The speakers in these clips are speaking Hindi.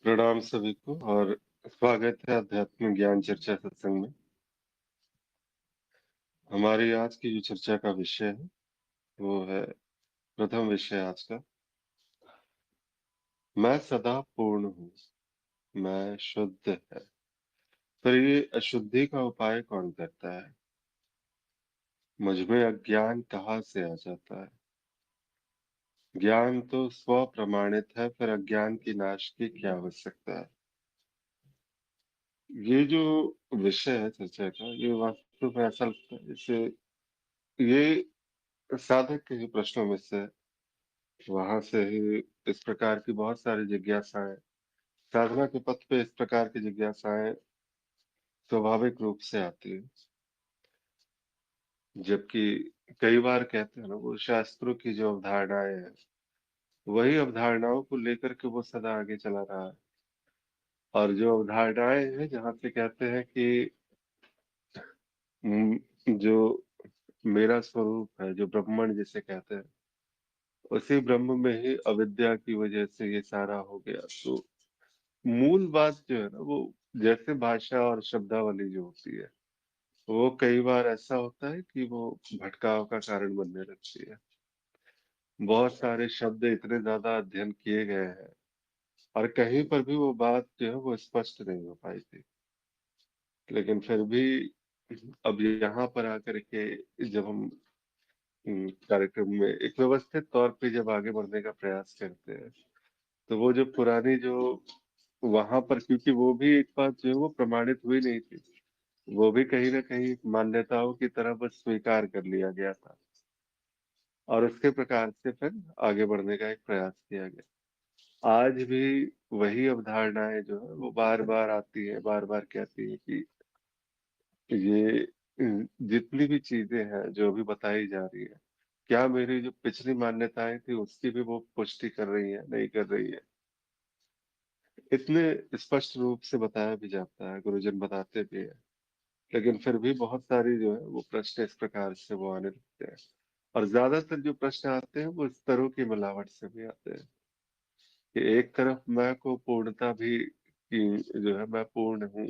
प्रणाम सभी को और स्वागत है अध्यात्म ज्ञान चर्चा सत्संग में। हमारी आज की जो चर्चा का विषय है वो है प्रथम विषय आज का, मैं सदा पूर्ण हूँ, मैं शुद्ध है। पर ये अशुद्धि का उपाय कौन करता है? मुझ में अज्ञान कहाँ से आ जाता है? ज्ञान तो स्व प्रमाणित है, फिर अज्ञान की नाश की क्या आवश्यकता है? ये जो विषय है चर्चा का, ये वास्तव में ऐसा लगता है जैसे ये साधक के ही प्रश्नों में से, वहां से ही इस प्रकार की बहुत सारी जिज्ञासाएं, साधना के पथ पे इस प्रकार की जिज्ञासाएं स्वाभाविक रूप से आती है। जबकि कई बार कहते हैं ना, वो शास्त्रों की जो अवधारणाएं हैं, वही अवधारणाओं को लेकर के वो सदा आगे चला रहा है। और जो अवधारणाएं हैं जहाँ से कहते हैं कि जो मेरा स्वरूप है, जो ब्रह्मण जिसे कहते हैं, उसी ब्रह्म में ही अविद्या की वजह से ये सारा हो गया। तो मूल बात जो है ना, वो जैसे भाषा और शब्दावली जो होती है, वो कई बार ऐसा होता है कि वो भटकाव का कारण बनने लगती है। बहुत सारे शब्द इतने ज्यादा अध्ययन किए गए हैं और कहीं पर भी वो बात जो है वो स्पष्ट नहीं हो पाई थी। लेकिन फिर भी अब यहाँ पर आकर के जब हम कार्यक्रम में एक व्यवस्थित तौर पे जब आगे बढ़ने का प्रयास करते हैं, तो वो जो पुरानी जो वहां पर, क्योंकि वो भी एक बात जो है वो प्रमाणित हुई नहीं थी, वो भी कहीं ना कहीं मान्यताओं की तरह बस स्वीकार कर लिया गया था और उसके प्रकार से फिर आगे बढ़ने का एक प्रयास किया गया। आज भी वही अवधारणाएं जो है वो बार बार आती है, बार बार कहती है कि ये जितनी भी चीजें हैं जो अभी बताई जा रही है, क्या मेरी जो पिछली मान्यताएं थी उसकी भी वो पुष्टि कर रही है, नहीं कर रही है? इतने स्पष्ट रूप से बताया भी जाता है, गुरुजन बताते भी है, लेकिन फिर भी बहुत सारी जो है वो प्रश्न इस प्रकार से वो आने लगते हैं। और ज्यादातर जो प्रश्न आते हैं वो स्तरों की मिलावट से भी आते हैं कि एक तरफ मैं को पूर्णता भी कि जो है मैं पूर्ण हूँ,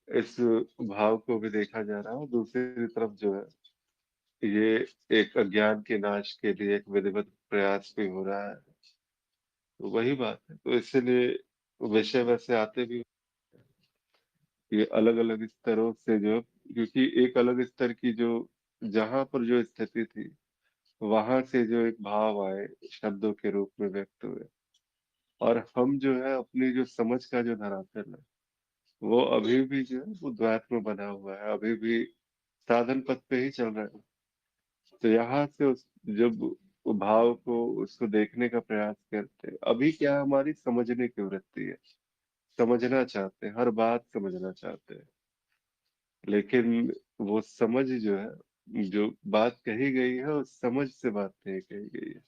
इस भाव को भी देखा जा रहा है, और दूसरी तरफ जो है ये एक अज्ञान के नाश के लिए एक विधिवत प्रयास भी हो रहा है। तो वही बात है, तो इसीलिए विषय वैसे आते भी ये अलग अलग स्तरों से जो, क्योंकि एक अलग स्तर की जो जहां पर जो स्थिति थी, वहां से जो एक भाव आए, शब्दों के रूप में व्यक्त हुए, और हम जो है अपनी जो समझ का जो धरातल है, वो अभी भी जो है वो द्वैत में बना हुआ है, अभी भी साधन पथ पे ही चल रहा है। तो यहाँ से उस जब वो भाव को उसको देखने का प्रयास करते हैं, अभी क्या हमारी समझने की वृत्ति है, समझना चाहते हैं, हर बात समझना चाहते हैं, लेकिन वो समझ जो है, जो बात कही गई है उस समझ से बात नहीं कही गई है।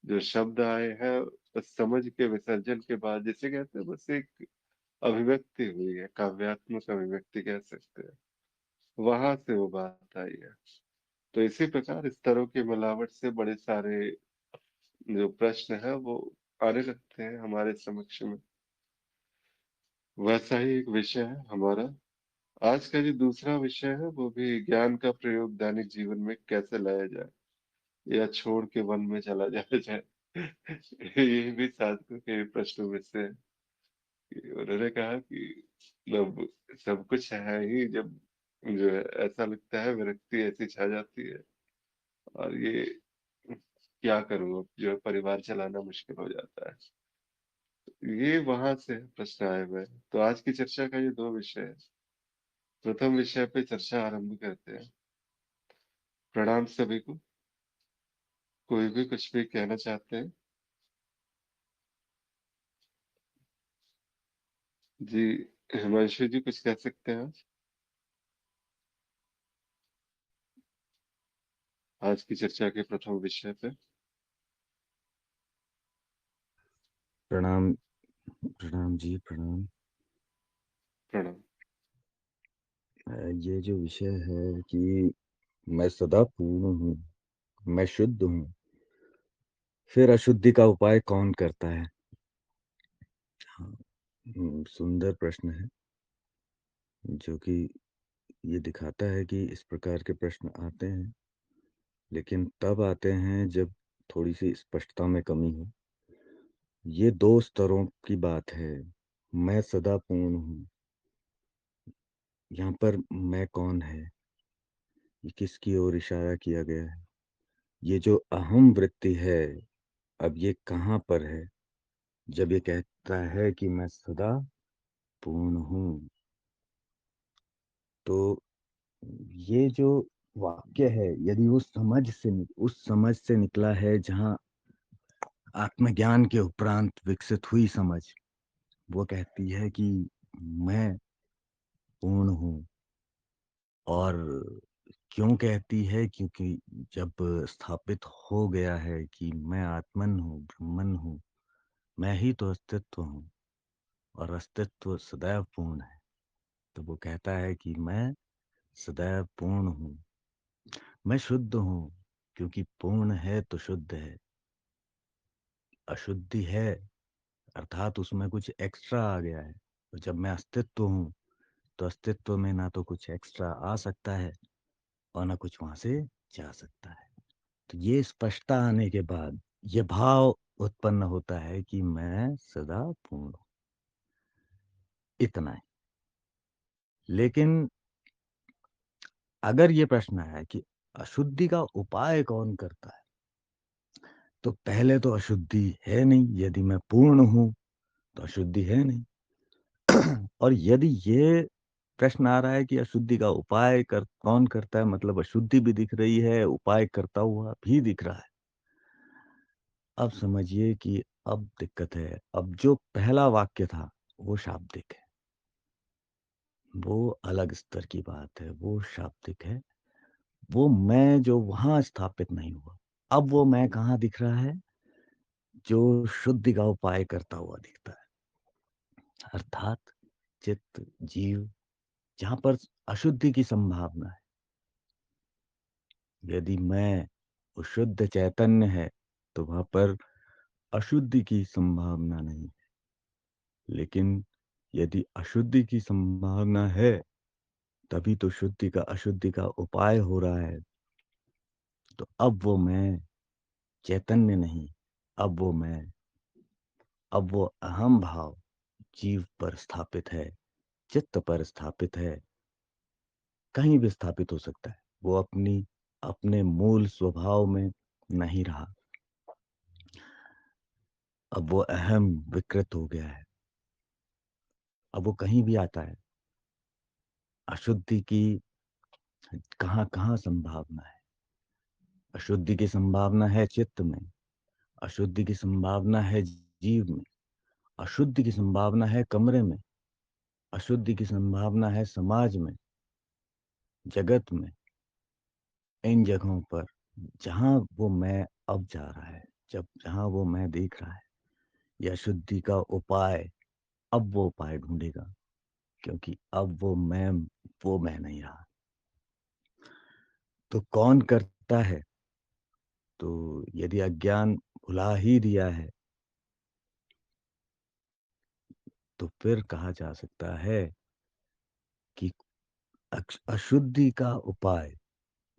जो शब्द आए हैं उस समझ के विसर्जन के बाद, जिसे कहते हैं, बस एक अभिव्यक्ति हुई है, काव्यात्मक अभिव्यक्ति कह सकते हैं, वहां से वो बात आई है। तो इसी प्रकार स्तरों की मिलावट से बड़े सारे जो प्रश्न है वो आने लगते हैं हमारे समक्ष में। वैसा ही एक विषय है हमारा आज का। जो दूसरा विषय है वो भी ज्ञान का प्रयोग दैनिक जीवन में कैसे लाया जाए, या छोड़ के वन में चला जाया जाए। ये भी साधकों के प्रश्नों में से है कि उन्होंने कहा कि मतलब सब कुछ है ही, जब जो है ऐसा लगता है, विरक्ति ऐसी छा जाती है, और ये क्या करूं, अब जो है परिवार चलाना मुश्किल हो जाता है। ये वहां से प्रश्न आए हुए हैं। तो आज की चर्चा का ये दो विषय है। प्रथम विषय पे चर्चा आरंभ करते हैं। प्रणाम सभी को। कोई भी कुछ भी कहना चाहते हैं? जी, हिमांशु जी कुछ कह सकते हैं आज की चर्चा के प्रथम विषय पे? प्रणाम। प्रणाम जी, प्रणाम। प्रणाम। ये जो विषय है कि मैं सदा पूर्ण हूँ, मैं शुद्ध हूँ, फिर अशुद्धि का उपाय कौन करता है? हाँ, सुंदर प्रश्न है, जो कि ये दिखाता है कि इस प्रकार के प्रश्न आते हैं, लेकिन तब आते हैं जब थोड़ी-सी स्पष्टता में कमी हो। ये 2 स्तरों की बात है। मैं सदा पूर्ण हूँ। यहाँ पर मैं कौन है? ये किसकी ओर इशारा किया गया है? ये जो अहम वृत्ति है, अब ये कहाँ पर है? जब ये कहता है कि मैं सदा पूर्ण हूँ, तो ये जो वाक्य है, यदि उस समझ से निकला है जहाँ आत्मज्ञान के उपरांत विकसित हुई समझ, वो कहती है कि मैं पूर्ण हूँ। और क्यों कहती है? क्योंकि जब स्थापित हो गया है कि मैं आत्मन हूँ, ब्रह्मन हूँ, मैं ही तो अस्तित्व हूँ और अस्तित्व सदैव पूर्ण है। तो वो कहता है कि मैं सदैव पूर्ण हूँ। मैं शुद्ध हूँ, क्योंकि पूर्ण है तो शुद्ध है। अशुद्धि है, अर्थात उसमें कुछ एक्स्ट्रा आ गया है। तो जब मैं अस्तित्व हूँ, तो अस्तित्व में ना तो कुछ एक्स्ट्रा आ सकता है और ना कुछ वहां से जा सकता है। तो ये स्पष्टता आने के बाद ये भाव उत्पन्न होता है कि मैं सदा पूर्ण हूँ। इतना ही। लेकिन अगर ये प्रश्न है कि अशुद्धि का उपाय कौन करता है, तो पहले तो अशुद्धि है नहीं। यदि मैं पूर्ण हूं तो अशुद्धि है नहीं। और यदि ये प्रश्न आ रहा है कि अशुद्धि का उपाय कौन करता है, मतलब अशुद्धि भी दिख रही है, उपाय करता हुआ भी दिख रहा है, अब समझिए कि अब दिक्कत है। अब जो पहला वाक्य था वो शाब्दिक है, वो अलग स्तर की बात है, वो शाब्दिक है। वो मैं जो वहां स्थापित नहीं हुआ, अब वो मैं कहाँ दिख रहा है? जो शुद्धि का उपाय करता हुआ दिखता है, अर्थात चित्त, जीव, जहां पर अशुद्धि की संभावना है। यदि मैं वो शुद्ध चैतन्य है, तो वहां पर अशुद्धि की संभावना नहीं है। लेकिन यदि अशुद्धि की संभावना है, तभी तो शुद्धि का अशुद्धि का उपाय हो रहा है। तो अब वो मैं चैतन्य नहीं, अब वो मैं, अब वो अहम भाव जीव पर स्थापित है, चित्त पर स्थापित है, कहीं भी स्थापित हो सकता है। वो अपने मूल स्वभाव में नहीं रहा। अब वो अहम विकृत हो गया है। अब वो कहीं भी आता है। अशुद्धि की कहाँ कहाँ संभावना है? अशुद्धि की संभावना है चित्त में, अशुद्धि की संभावना है जीव में, अशुद्धि की संभावना है कमरे में, अशुद्धि की संभावना है समाज में, जगत में। इन जगहों पर जहां वो मैं अब जा रहा है, जहां वो मैं देख रहा है, या शुद्धि का उपाय, अब वो उपाय ढूंढेगा। क्योंकि अब वो मैं नहीं रहा। तो कौन करता है? तो यदि अज्ञान भुला ही दिया है, तो फिर कहा जा सकता है कि अशुद्धि का उपाय,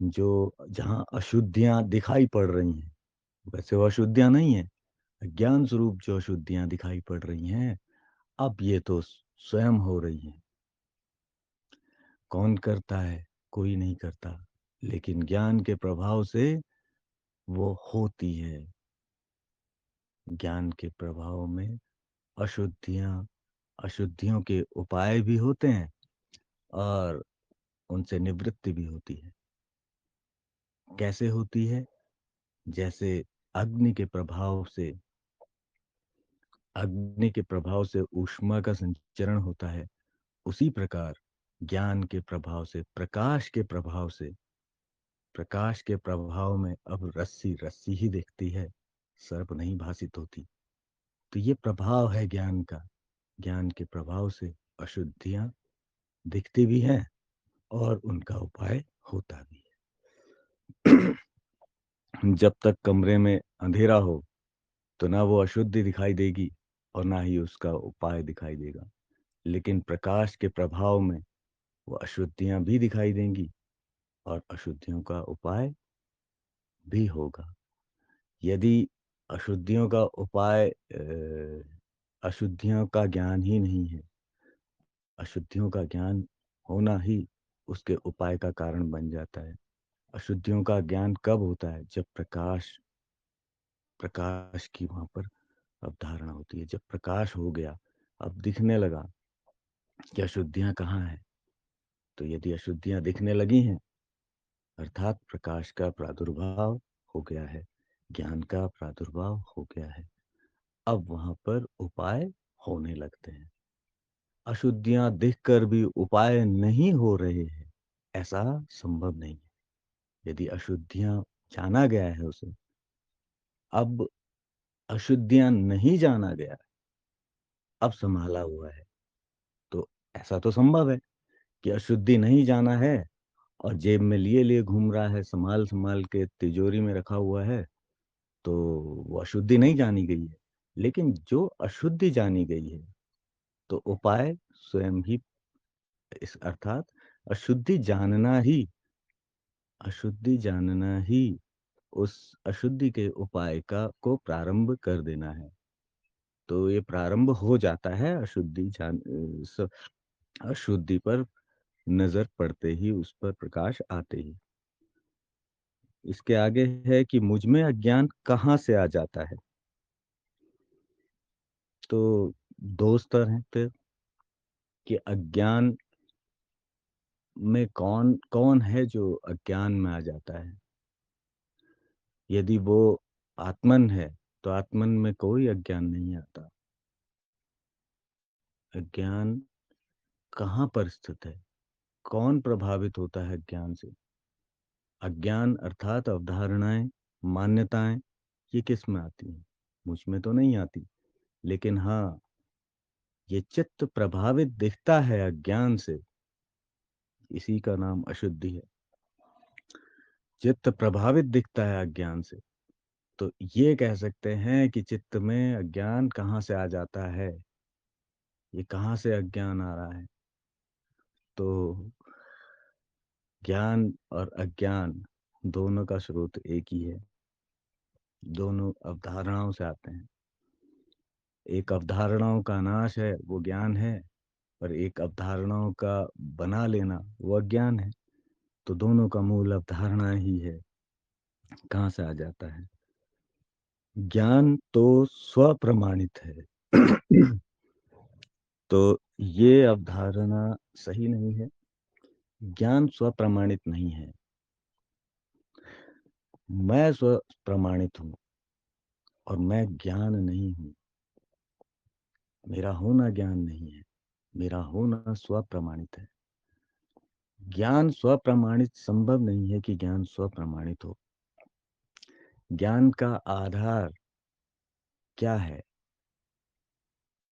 जो जहां अशुद्धियां दिखाई पड़ रही हैं, वैसे वो अशुद्धियां नहीं है। अज्ञान स्वरूप जो अशुद्धियां दिखाई पड़ रही हैं, अब ये तो स्वयं हो रही हैं। कौन करता है? कोई नहीं करता, लेकिन ज्ञान के प्रभाव से वो होती है। ज्ञान के प्रभाव में अशुद्धियां, अशुद्धियों के उपाय भी होते हैं और उनसे निवृत्ति भी होती है। कैसे होती है? जैसे अग्नि के प्रभाव से अग्नि के प्रभाव से ऊष्मा का संचरण होता है, उसी प्रकार ज्ञान के प्रभाव से, प्रकाश के प्रभाव में अब रस्सी रस्सी ही दिखती है, सर्प नहीं भासित होती। तो ये प्रभाव है ज्ञान का। ज्ञान के प्रभाव से अशुद्धियां दिखती भी हैं और उनका उपाय होता भी है। जब तक कमरे में अंधेरा हो, तो ना वो अशुद्धि दिखाई देगी और ना ही उसका उपाय दिखाई देगा। लेकिन प्रकाश के प्रभाव में वो अशुद्धियां भी दिखाई देंगी और अशुद्धियों का उपाय भी होगा। यदि अशुद्धियों का उपाय अशुद्धियों का ज्ञान ही नहीं है, अशुद्धियों का ज्ञान होना ही उसके उपाय का कारण बन जाता है। अशुद्धियों का ज्ञान कब होता है? जब प्रकाश की वहां पर अवधारणा होती है। जब प्रकाश हो गया, अब दिखने लगा कि अशुद्धियां कहाँ हैं। तो यदि अशुद्धियां दिखने लगी हैं, अर्थात प्रकाश का प्रादुर्भाव हो गया है, ज्ञान का प्रादुर्भाव हो गया है। अब वहां पर उपाय होने लगते हैं। अशुद्धियां दिखकर भी उपाय नहीं हो रहे हैं, ऐसा संभव नहीं है। यदि अशुद्धियां जाना गया है उसे, अब अशुद्धियां नहीं जाना गया, अब संभाला हुआ है, तो ऐसा तो संभव है कि अशुद्धि नहीं जाना है और जेब में लिए लिए घूम रहा है, संभाल संभाल के तिजोरी में रखा हुआ है, तो वो अशुद्धि नहीं जानी गई है। लेकिन जो अशुद्धि जानी गई है, तो उपाय स्वयं ही, इस अर्थात अशुद्धि जानना ही उस अशुद्धि के उपाय का को प्रारंभ कर देना है। तो ये प्रारंभ हो जाता है अशुद्धि पर नजर पड़ते ही, उस पर प्रकाश आते ही। इसके आगे है कि मुझ में अज्ञान कहाँ से आ जाता है। तो दो स्तर हैं फिर, कि अज्ञान में कौन कौन है जो अज्ञान में आ जाता है। यदि वो आत्मन है, तो आत्मन में कोई अज्ञान नहीं आता। अज्ञान कहाँ पर स्थित है? कौन प्रभावित होता है अज्ञान से? अज्ञान अर्थात अवधारणाएं, मान्यताएं, ये किस में आती हैं? मुझ में तो नहीं आती। लेकिन हाँ, ये चित्त प्रभावित दिखता है अज्ञान से, इसी का नाम अशुद्धि है। चित्त प्रभावित दिखता है अज्ञान से, तो ये कह सकते हैं कि चित्त में अज्ञान कहाँ से आ जाता है, ये कहाँ से अज्ञान आ रहा है। तो ज्ञान और अज्ञान दोनों का स्रोत एक ही है, दोनों अवधारणाओं से आते हैं। एक अवधारणाओं का नाश है, वो ज्ञान है, और एक अवधारणाओं का बना लेना, वो अज्ञान है। तो दोनों का मूल अवधारणा ही है, कहाँ से आ जाता है। ज्ञान तो स्वप्रमाणित है। तो ये अवधारणा सही नहीं है। ज्ञान स्वप्रमाणित नहीं है। मैं स्वप्रमाणित हूँ और मैं ज्ञान नहीं हूँ। मेरा होना ज्ञान नहीं है, मेरा होना स्वप्रमाणित है। ज्ञान स्वप्रमाणित संभव नहीं है कि ज्ञान स्वप्रमाणित हो। ज्ञान का आधार क्या है?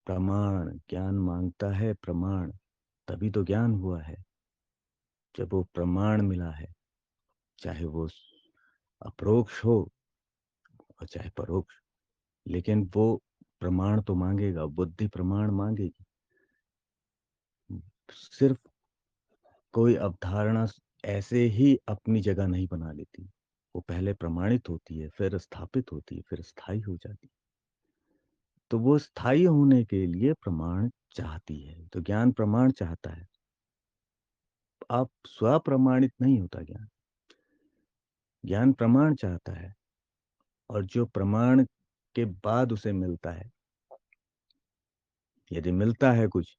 प्रमाण। ज्ञान मांगता है प्रमाण, तभी तो ज्ञान हुआ है। जब वो प्रमाण मिला है, चाहे वो अप्रोक्ष हो और चाहे परोक्ष, लेकिन वो प्रमाण तो मांगेगा, बुद्धि प्रमाण मांगेगी। सिर्फ कोई अवधारणा ऐसे ही अपनी जगह नहीं बना लेती, वो पहले प्रमाणित होती है, फिर स्थापित होती है, फिर स्थायी हो जाती है। तो वो स्थायी होने के लिए प्रमाण चाहती है, तो ज्ञान प्रमाण चाहता है। आप स्वप्रमाणित नहीं होता ज्ञान, ज्ञान प्रमाण चाहता है। और जो प्रमाण के बाद उसे मिलता है, यदि मिलता है कुछ,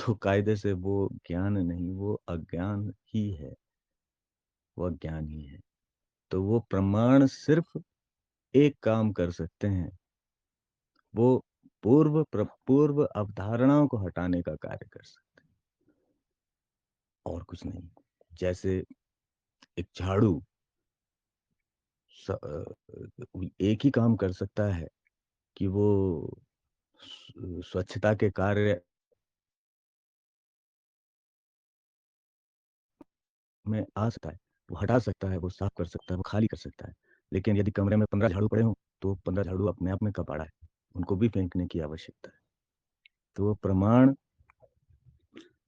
तो कायदे से वो ज्ञान नहीं, वो अज्ञान ही है, वो अज्ञान ही है। तो वो प्रमाण सिर्फ एक काम कर सकते हैं, वो पूर्व अवधारणाओं को हटाने का कार्य कर सकते हैं, और कुछ नहीं। जैसे एक झाड़ू एक ही काम कर सकता है कि वो स्वच्छता के कार्य में आ सकता है, वो हटा सकता है, वो साफ कर सकता है, वो खाली कर सकता है। लेकिन यदि कमरे में 15 झाड़ू पड़े हों, तो 15 झाड़ू अपने आप में कब आड़ा है? उनको भी फेंकने की आवश्यकता है। तो वो प्रमाण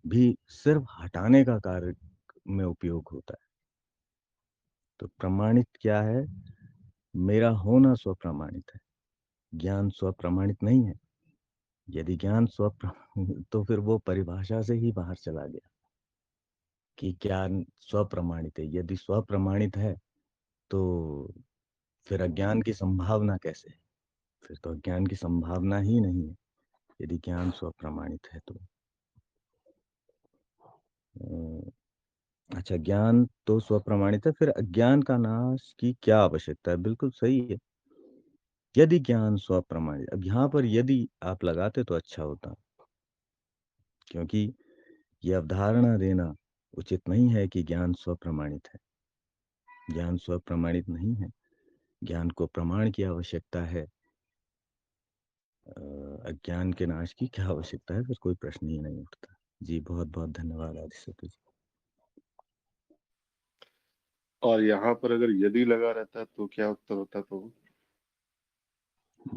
भी सिर्फ हटाने का कार्य में उपयोग होता है। तो प्रमाणित क्या है? मेरा होना स्वप्रमाणित है, ज्ञान स्वप्रमाणित नहीं है। यदि ज्ञान तो फिर वो परिभाषा से ही बाहर चला गया कि ज्ञान स्वप्रमाणित है। यदि स्वप्रमाणित है तो फिर अज्ञान की संभावना कैसे है? फिर तो अज्ञान की संभावना ही नहीं है यदि ज्ञान स्वप्रमाणित है तो। अच्छा, ज्ञान तो स्वप्रमाणित है, फिर अज्ञान का नाश की क्या आवश्यकता है? बिल्कुल सही है। यदि ज्ञान स्वप्रमाणित, अब यहाँ पर यदि आप लगाते तो अच्छा होता, क्योंकि ये अवधारणा देना उचित नहीं है कि ज्ञान स्वप्रमाणित है। ज्ञान स्वप्रमाणित नहीं है, ज्ञान को प्रमाण की आवश्यकता है। अज्ञान के नाश की क्या आवश्यकता है? फिर कोई प्रश्न ही नहीं उठता। जी बहुत बहुत धन्यवाद आदित्य जी। और यहाँ पर अगर यदि लगा रहता तो क्या उत्तर होता तो?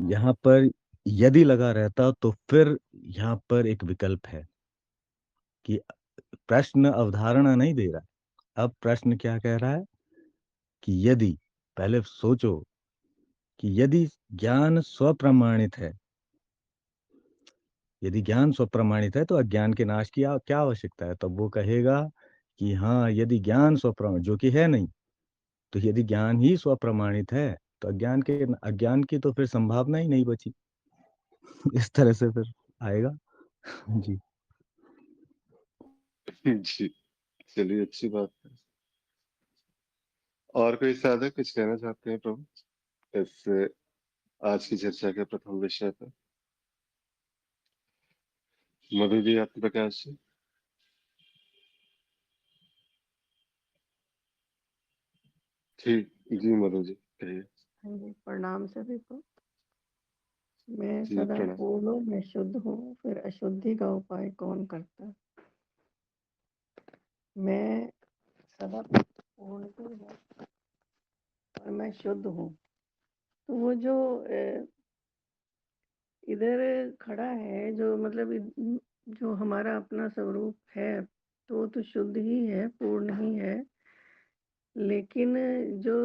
यहाँ पर यदि लगा रहता तो फिर यहाँ पर एक विकल्प है कि प्रश्न अवधारणा नहीं दे रहा है। अब प्रश्न क्या कह रहा है कि यदि, पहले सोचो कि यदि ज्ञान स्वप्रमाणित है, यदि ज्ञान स्वप्रमाणित है तो अज्ञान के नाश की क्या आवश्यकता है? तब वो कहेगा कि हाँ, यदि ज्ञान स्वप्रमाणित, जो कि है नहीं, तो यदि ज्ञान ही स्वप्रमाणित है तो अज्ञान की तो फिर संभावना ही नहीं बची। इस तरह से फिर आएगा। जी। जी, चलिए अच्छी बात है। और कोई साधक कुछ कहना चाहते हैं प्रभु इस आज की चर्चा के प्रथम विषय पर? मधु जी, आत्म प्रकाश जी। ठीक, जी मधु जी कहिए। हाँ जी, प्रणाम सभी को। मैं जी सदा प्रणाम। पूर्ण हूँ, मैं शुद्ध हूँ, फिर अशुद्धि का उपाय कौन करता? मैं सदा पूर्ण तो हूँ और मैं शुद्ध हूँ। तो वो जो इधर खड़ा है, जो मतलब जो हमारा अपना स्वरूप है, तो वो तो शुद्ध ही है, पूर्ण ही है। लेकिन जो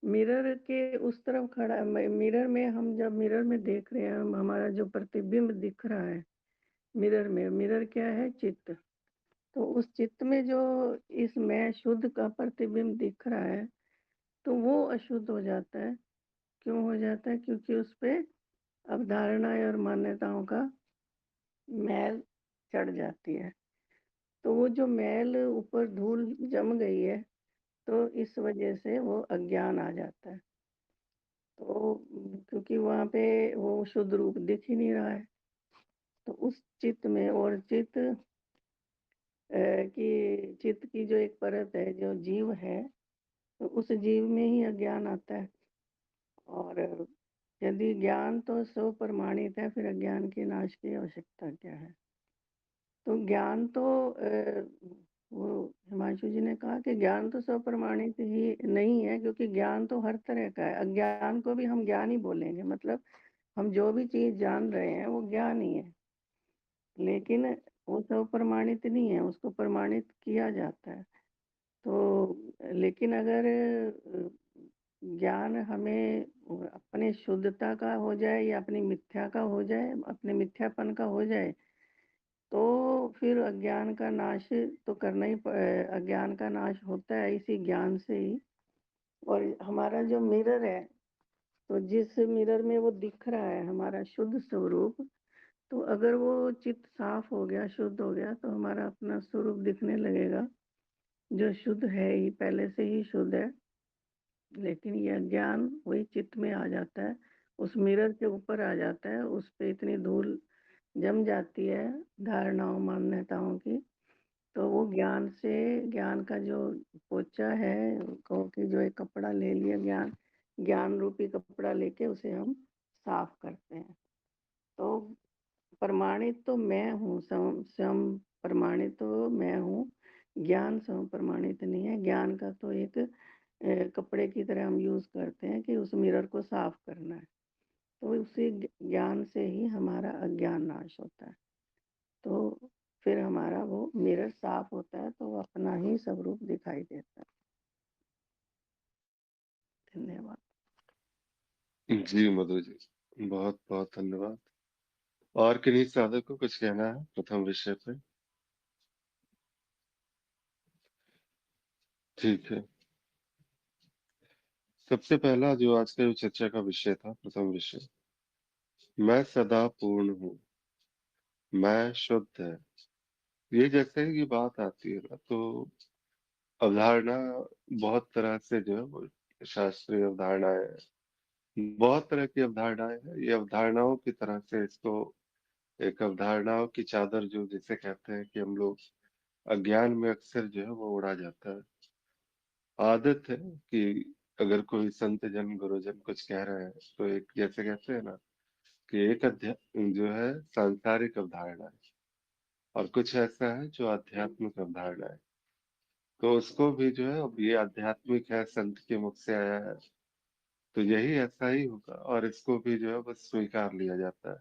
मिरर के उस तरफ खड़ा, मिरर में हम जब मिरर में देख रहे हैं, हमारा जो प्रतिबिंब दिख रहा है मिरर में, मिरर क्या है? चित्त। तो उस चित्त में जो इस मैं शुद्ध का प्रतिबिंब दिख रहा है, तो वो अशुद्ध हो जाता है। क्यों हो जाता है? क्योंकि उस पे अवधारणाएं और मान्यताओं का मैल चढ़ जाती है। तो वो जो मैल ऊपर धूल जम गई है, तो इस वजह से वो अज्ञान आ जाता है। तो क्योंकि वहाँ पे वो शुद्ध रूप दिख ही नहीं रहा है, तो उस चित्त में, और चित्त कि चित्त की जो एक परत है, जो जीव है, तो उस जीव में ही अज्ञान आता है। और यदि ज्ञान तो स्व प्रमाणित है, फिर अज्ञान के नाश की आवश्यकता क्या है? तो ज्ञान तो वो हिमांशु जी ने कहा कि ज्ञान तो स्व प्रमाणित ही नहीं है, क्योंकि ज्ञान तो हर तरह का है। अज्ञान को भी हम ज्ञान ही बोलेंगे, मतलब हम जो भी चीज जान रहे हैं वो ज्ञान ही है, लेकिन वो स्व प्रमाणित नहीं है, उसको प्रमाणित किया जाता है। तो लेकिन अगर ज्ञान हमें अपने शुद्धता का हो जाए या अपनी मिथ्या का हो जाए, अपने मिथ्यापन का हो जाए, तो फिर अज्ञान का नाश तो करना ही अज्ञान का नाश होता है इसी ज्ञान से ही। और हमारा जो मिरर है, तो जिस मिरर में वो दिख रहा है हमारा शुद्ध स्वरूप, तो अगर वो चित्त साफ हो गया, शुद्ध हो गया, तो हमारा अपना स्वरूप दिखने लगेगा, जो शुद्ध है ही, पहले से ही शुद्ध है। लेकिन ये अज्ञान वही चित्त में आ जाता है, उस मिरर के ऊपर आ जाता है, उस पे इतनी धूल जम जाती है धारणाओं मान्यताओं की। तो वो ज्ञान से, ज्ञान का जो पोचा है, कहो कि जो एक कपड़ा ले लिया, ज्ञान ज्ञान रूपी कपड़ा लेके उसे हम साफ करते हैं। तो प्रमाणित तो मैं हूँ, स्वयं प्रमाणित तो मैं हूँ, ज्ञान स्वयं प्रमाणित नहीं है। ज्ञान का तो एक कपड़े की तरह हम यूज करते हैं कि उस मिरर को साफ करना है। तो उसी ज्ञान से ही हमारा अज्ञान नाश होता है। तो फिर हमारा वो मिरर साफ होता है, तो वो अपना ही स्वरूप दिखाई देता है। धन्यवाद। जी मधु जी, बहुत बहुत धन्यवाद। और किन्हीं साधक को कुछ कहना है प्रथम विषय पे? ठीक है। सबसे पहला जो आज का जो चर्चा का विषय था, प्रथम विषय, मैं सदा पूर्ण हूँ, मैं शुद्ध है। ये जैसे ही बात आती है ना, तो अवधारणा बहुत तरह से जो है वो शास्त्रीय अवधारणाएं हैं, बहुत तरह की अवधारणाएं हैं। ये अवधारणाओं की तरह से इसको एक अवधारणाओं की चादर जो जिसे कहते हैं कि हम लोग अज्ञान में अक्सर जो है वो उड़ा जाता है। आदत है कि अगर कोई संत जन गुरुजन कुछ कह रहे हैं तो एक जैसे कहते हैं ना कि एक जो है सांसारिक अवधारणा है और कुछ ऐसा है जो आध्यात्मिक अवधारणा है। तो उसको भी जो है अब ये आध्यात्मिक है, संत के मुख से आया है, तो यही ऐसा ही होगा और इसको भी जो है बस स्वीकार लिया जाता है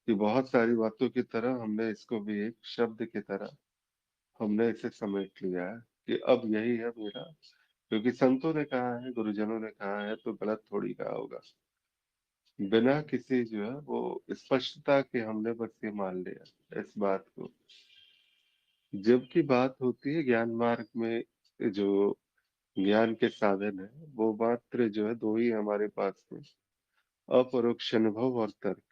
कि बहुत सारी बातों की तरह हमने इसको भी एक शब्द की तरह हमने इसे समेट लिया है कि अब यही है मेरा, क्योंकि संतों ने कहा है, गुरुजनों ने कहा है, तो गलत थोड़ी कहा होगा। बिना किसी जो है वो स्पष्टता के हमने बस ये मान लिया इस बात को। जबकि बात होती है ज्ञान मार्ग में, जो ज्ञान के साधन है वो मात्र जो है दो ही हमारे पास में, अपरोक्ष अनुभव और तर्क।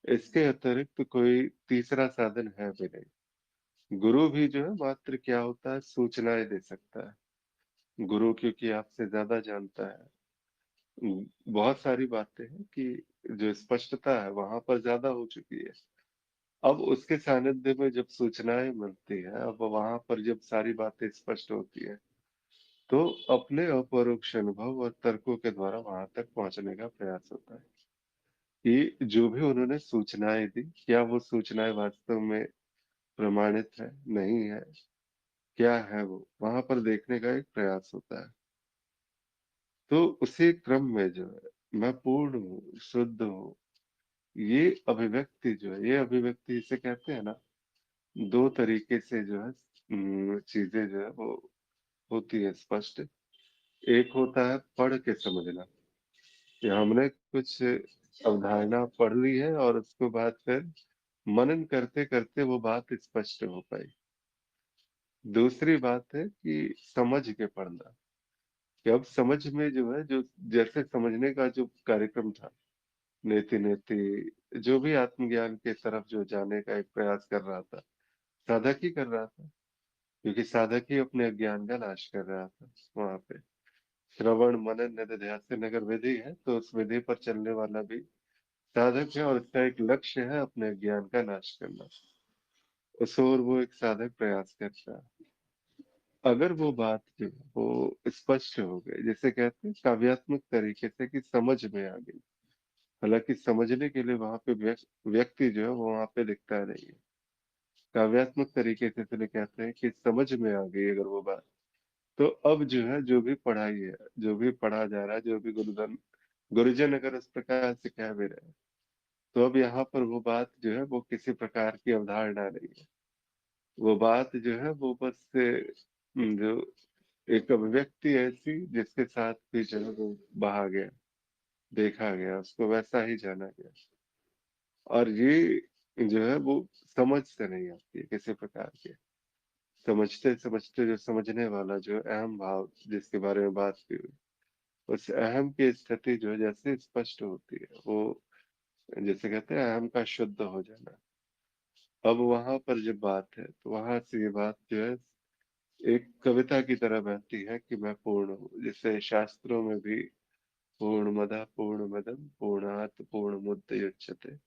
इसके अतिरिक्त कोई तीसरा साधन है भी नहीं। गुरु भी जो है मात्र क्या होता है, सूचनाएं दे सकता है। गुरु क्योंकि आपसे ज्यादा जानता है, बहुत सारी बातें हैं कि जो स्पष्टता है वहां पर ज्यादा हो चुकी है। अब उसके सानिध्य में जब सूचनाएं मिलती है, अब वहां पर जब सारी बातें स्पष्ट होती है, तो अपने अपरोक्ष अनुभव और तर्कों के द्वारा वहां तक पहुंचने का प्रयास होता है कि जो भी उन्होंने सूचनाएं दी, क्या वो सूचनाएं वास्तव में प्रमाणित है, नहीं है, क्या है, वो वहां पर देखने का एक प्रयास होता है। तो उसी क्रम में जो है मैं पूर्ण हूँ, शुद्ध हूँ, ये अभिव्यक्ति जो है, ये अभिव्यक्ति इसे कहते हैं ना, दो तरीके से जो है चीजें जो है वो होती है स्पष्ट। एक होता है पढ़ के समझना, कि हमने कुछ अवधारणा पढ़ ली है और उसके बाद फिर मनन करते करते वो बात स्पष्ट हो पाई। दूसरी बात है कि समझ के पढ़ना, कि अब समझ में जो है, जो जैसे समझने का जो कार्यक्रम था, नेति नेति जो भी आत्मज्ञान के तरफ जो जाने का एक प्रयास कर रहा था, साधक ही कर रहा था, क्योंकि साधक ही अपने अज्ञान का नाश कर रहा था वहां पे। श्रवण मनन निधिध्यासन अगर विधि है तो उस विधि पर चलने वाला भी साधक है और उसका एक लक्ष्य है अपने ज्ञान का नाश करना। उस ओर वो एक साधक प्रयास करता है। अगर वो बात जो है वो स्पष्ट हो गई, जैसे कहते हैं काव्यात्मक तरीके से कि समझ में आ गई, हालांकि समझने के लिए वहां पे व्यक्ति जो है वो वहां पे दिखता नहीं है। काव्यात्मक तरीके से इसलिए कहते हैं कि समझ में आ गई अगर वो बात, तो अब जो है जो भी पढ़ाई है, जो भी पढ़ा जा रहा है, जो भी गुरुजन अगर उस प्रकार से कह भी रहे हैं, तो अब यहाँ पर वो बात जो है वो किसी प्रकार की अवधारणा नहीं है। वो बात जो है वो बस जो एक अभिव्यक्ति ऐसी जिसके साथ भी जो है वो बहा गया, देखा गया, उसको वैसा ही जाना गया। और ये जो है वो समझ से नहीं आती है किसी प्रकार के। समझते समझते जो समझने वाला जो अहम भाव जिसके बारे में बात की हुई, उस अहम की स्थिति जो है जैसे स्पष्ट होती है, वो जैसे कहते हैं अहम का शुद्ध हो जाना। अब वहां पर जब बात है तो वहां से ये बात जो है एक कविता की तरह बहती है कि मैं पूर्ण हूँ, जैसे शास्त्रों में भी पूर्णमदः पूर्णमिदं पूर्णात् पूर्णमुदच्यते,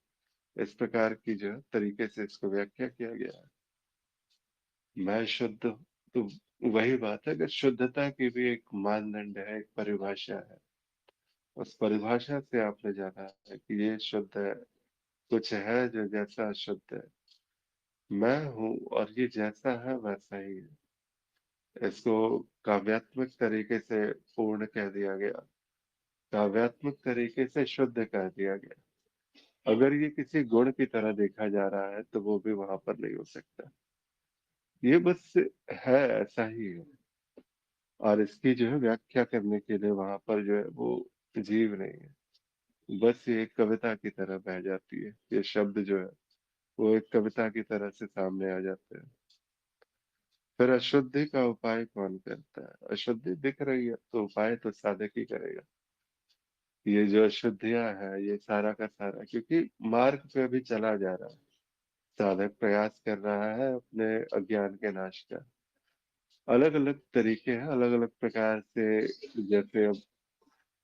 इस प्रकार की जो है तरीके से इसको व्याख्या किया गया है। मैं शुद्ध हूँ, तो वही बात है कि शुद्धता की भी एक मानदंड है, एक परिभाषा है। उस परिभाषा से आपने जाना है कि ये शुद्ध है, कुछ है जो जैसा अशुद्ध है। मैं हूँ और ये जैसा है वैसा ही है। इसको काव्यात्मक तरीके से पूर्ण कह दिया गया। काव्यात्मक तरीके से शुद्ध कर दिया गया। अगर ये किसी गुण की तरह देखा जा रहा है तो वो भी वहां पर नहीं हो सकता। ये बस है, ऐसा ही है। और इसकी जो है व्याख्या करने के लिए वहां पर जो है वो जीव नहीं है। बस ये एक कविता की तरह बह जाती है। ये शब्द जो है वो एक कविता की तरह से सामने आ जाते हैं। फिर अशुद्धि का उपाय कौन करता है? अशुद्धि दिख रही है तो उपाय तो साधक ही करेगा। ये जो अशुद्धियां है ये सारा का सारा क्योंकि मार्ग पे अभी चला जा रहा है। साधक प्रयास कर रहा है अपने अज्ञान के नाश का। अलग अलग तरीके हैं, अलग अलग प्रकार से। जैसे अब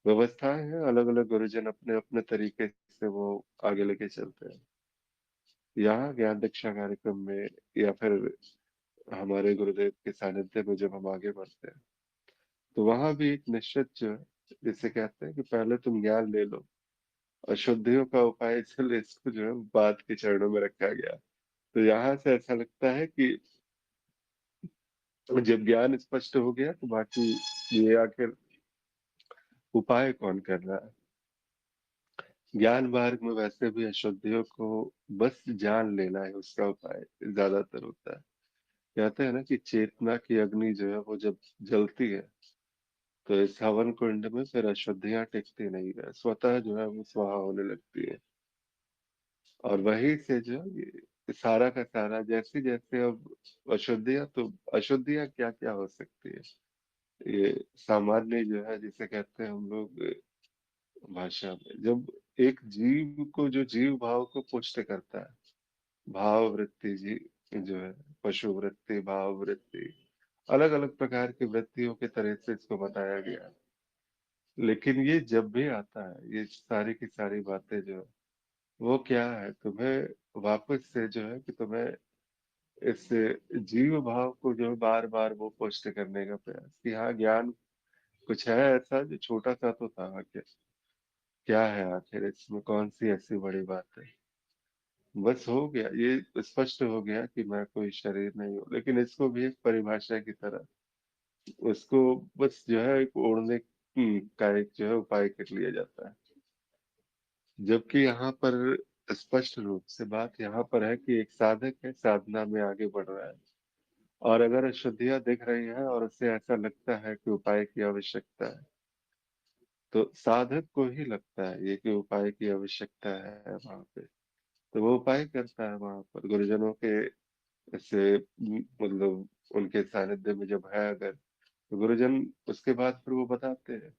व्यवस्थाएं हैं, अलग अलग गुरुजन अपने अपने तरीके से वो आगे लेके चलते हैं। यहाँ ज्ञान दीक्षा कार्यक्रम में या फिर हमारे गुरुदेव के सानिध्य में जब हम आगे बढ़ते हैं तो वहां भी एक निश्चित जो है, जिसे कहते हैं कि पहले तुम ज्ञान ले लो। अशुद्धियों का उपाय इसलिए इसको जो है बाद के चरणों में रखा गया। तो यहाँ से ऐसा लगता है कि जब ज्ञान स्पष्ट हो गया तो बाकी ये आखिर उपाय कौन कर रहा है? ज्ञान मार्ग में वैसे भी अशुद्धियों को बस जान लेना है उसका उपाय ज्यादातर होता है। कहते हैं ना कि चेतना की अग्नि जो है वो जब जलती है तो इस हवन कुंड में फिर अशुद्धियां टिकती नहीं है, स्वतः जो है वो स्वाहा होने लगती है। और वहीं से जो ये सारा का सारा जैसे जैसे अब अशुद्धियां, तो अशुद्धियां क्या क्या हो सकती है? ये सामान्य जो है जिसे कहते हैं हम लोग भाषा में, जब एक जीव को जो जीव भाव को पुष्ट करता है, भाव वृत्ति जी जो है, पशु वृत्ति, भाव वृत्ति, अलग अलग प्रकार की वृत्तियों के तरह से इसको बताया गया है। लेकिन ये जब भी आता है ये सारी की सारी बातें जो है वो क्या है, तुम्हें वापस से जो है कि तुम्हें इस जीव भाव को जो बार बार वो पुष्ट करने का प्रयास कि हाँ ज्ञान कुछ है ऐसा जो छोटा सा तो था आखिर, क्या है आखिर इसमें, कौन सी ऐसी बड़ी बात है? बस हो गया, ये स्पष्ट हो गया कि मैं कोई शरीर नहीं हूँ। लेकिन इसको भी एक परिभाषा की तरह उसको बस जो है एक ओढ़ने का एक जो है उपाय कर लिया जाता है। जबकि यहाँ पर स्पष्ट रूप से बात यहाँ पर है कि एक साधक है, साधना में आगे बढ़ रहा है, और अगर अशुद्धियां दिख रही है और उसे ऐसा लगता है कि उपाय की आवश्यकता है, तो साधक को ही लगता है ये कि उपाय की आवश्यकता है वहां पे, तो वो उपाय करता है वहां पर गुरुजनों के से मतलब उनके सानिध्य में जब है अगर, तो गुरुजन उसके बाद फिर वो बताते हैं।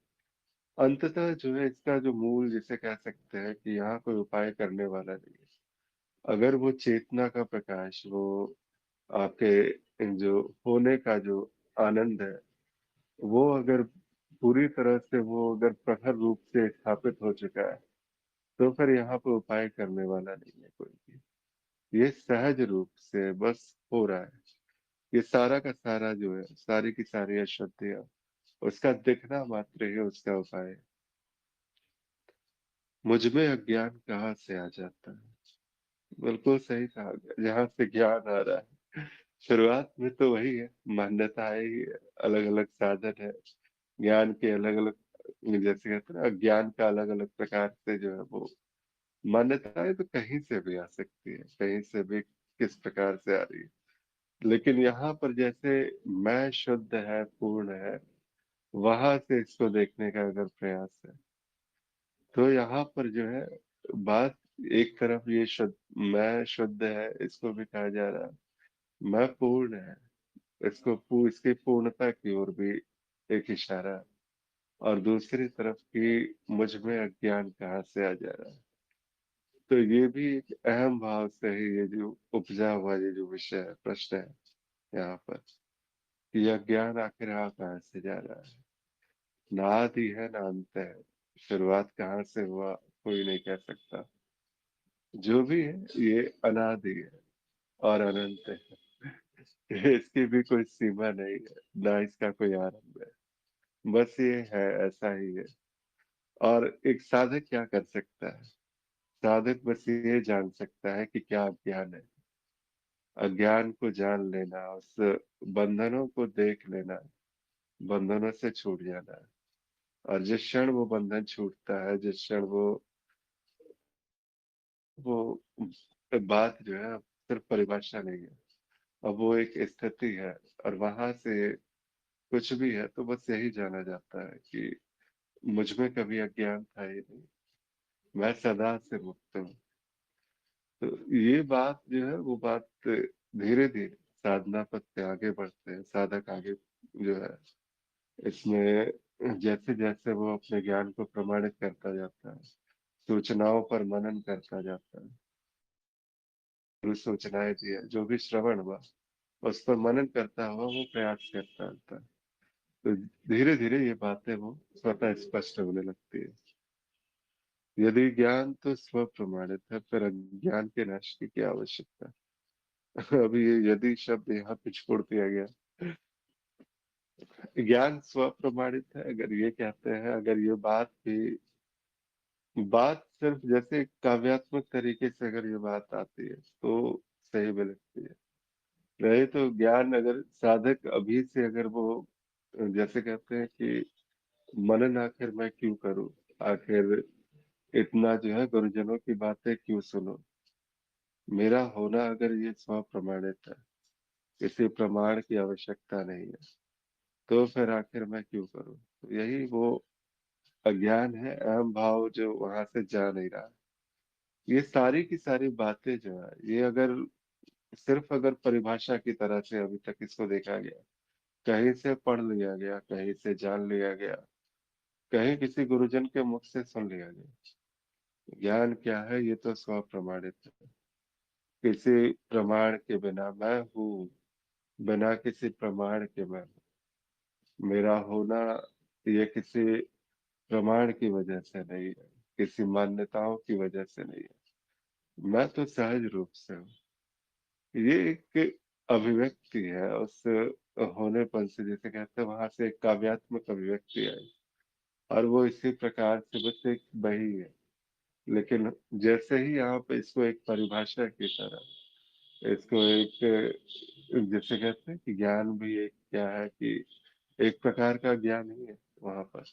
अंततः जो है इसका जो मूल जिसे कह सकते हैं कि यहाँ कोई उपाय करने वाला नहीं है। अगर वो चेतना का प्रकाश, वो आपके जो होने का जो आनंद है, वो अगर पूरी तरह से वो अगर प्रखर रूप से स्थापित हो चुका है तो फिर यहाँ पर उपाय करने वाला नहीं है कोई भी। ये सहज रूप से बस हो रहा है। ये सारा का सारा जो है, सारी की सारी अशुद्धियां, उसका दिखना मात्र ही उसका उपाय है। मुझ में अज्ञान कहाँ से आ जाता है? बिल्कुल सही कहा गया, जहाँ से ज्ञान आ रहा है। शुरुआत में तो वही है, मान्यताएं ही, अलग अलग साधन है ज्ञान के, अलग अलग जैसे कहते हैं ना, ज्ञान का अलग अलग प्रकार से जो है वो मान्यताएं तो कहीं से भी आ सकती है, कहीं से भी किस प्रकार से आ रही है। लेकिन यहाँ पर जैसे मैं शुद्ध है, पूर्ण है, वहां से इसको देखने का अगर प्रयास है तो यहाँ पर जो है बात, एक तरफ ये शुद्ध, मैं शुद्ध है इसको भी कहा जा रहा है, मैं पूर्ण है इसको इसकी पूर्णता की ओर भी एक इशारा है, और दूसरी तरफ की मुझ में अज्ञान कहाँ से आ जा रहा है। तो ये भी एक अहम भाव से ही ये जो उपजा हुआ ये जो विषय है, प्रश्न है यहाँ पर, कि यह ज्ञान आखिर आ कहाँ से जा रहा है? ना आदि है ना अंत है, शुरुआत कहाँ से हुआ कोई नहीं कह सकता। जो भी है ये अनादि है और अनंत है। इसकी भी कोई सीमा नहीं है, ना इसका कोई आरंभ है। बस ये है, ऐसा ही है। और एक साधक क्या कर सकता है? साधक बस ये जान सकता है कि क्या अज्ञान है। अज्ञान को जान लेना, उस बंधनों को देख लेना, बंधनों से छूट जाना है। और जिस क्षण वो बंधन छूटता है, जिस क्षण वो बात जो है अब सिर्फ परिभाषा नहीं है, अब वो एक स्थिति है। और वहां से कुछ भी है तो बस यही जाना जाता है कि मुझ में कभी अज्ञान था ही नहीं, मैं सदा से मुक्त हूँ। तो ये बात जो है वो बात धीरे धीरे साधना पथ पे आगे बढ़ते हैं, साधक आगे जो है इसमें जैसे जैसे वो अपने ज्ञान को प्रमाणित करता जाता है, सूचनाओं पर मनन करता जाता है, गुरु सूचनाएं दी है, जो भी श्रवण हुआ उस पर मनन करता हुआ वो प्रयास करता रहता है। तो धीरे धीरे ये बातें वो स्वतः स्पष्ट होने लगती है। यदि ज्ञान तो स्व प्रमाणित है, फिर अज्ञान के नाश की क्या आवश्यकता है? अभी ये यदि शब्द यहाँ पे छोड़ दिया गया। ज्ञान स्व प्रमाणित है, अगर ये कहते हैं, अगर ये बात सिर्फ जैसे काव्यात्मक तरीके से अगर ये बात आती है तो सही भी लगती है। नहीं तो ज्ञान अगर साधक अभी से अगर वो जैसे कहते हैं कि मनन आखिर मैं क्यों करूं, आखिर इतना जो है गुरुजनों की बातें क्यों सुनो, मेरा होना अगर ये स्व प्रमाणित है, किसी प्रमाण की आवश्यकता नहीं है, तो फिर आखिर मैं क्यों करूं। तो यही वो अज्ञान है, अहम भाव जो वहां से जा नहीं रहा। ये सारी की सारी बातें जो है ये अगर सिर्फ अगर परिभाषा की तरह से अभी तक इसको देखा गया, कहीं से पढ़ लिया गया, कहीं से जान लिया गया, कहीं किसी गुरुजन के मुख से सुन लिया गया। ज्ञान क्या है, ये तो स्व प्रमाणित है, किसी प्रमाण के बिना मैं हूँ, बिना किसी प्रमाण के मैं हूँ। मेरा होना ये किसी प्रमाण की वजह से नहीं है, किसी मान्यताओं की वजह से नहीं है, मैं तो सहज रूप से हूँ। ये एक अभिव्यक्ति है उस होनेपन से, जैसे कहते हैं वहां से एक काव्यात्मक अभिव्यक्ति है। और वो इसी प्रकार से बस एक वही है। लेकिन जैसे ही आप इसको एक परिभाषा की तरह, इसको एक जैसे कहते हैं कि ज्ञान भी एक क्या है कि एक प्रकार का ज्ञान ही है वहां पर,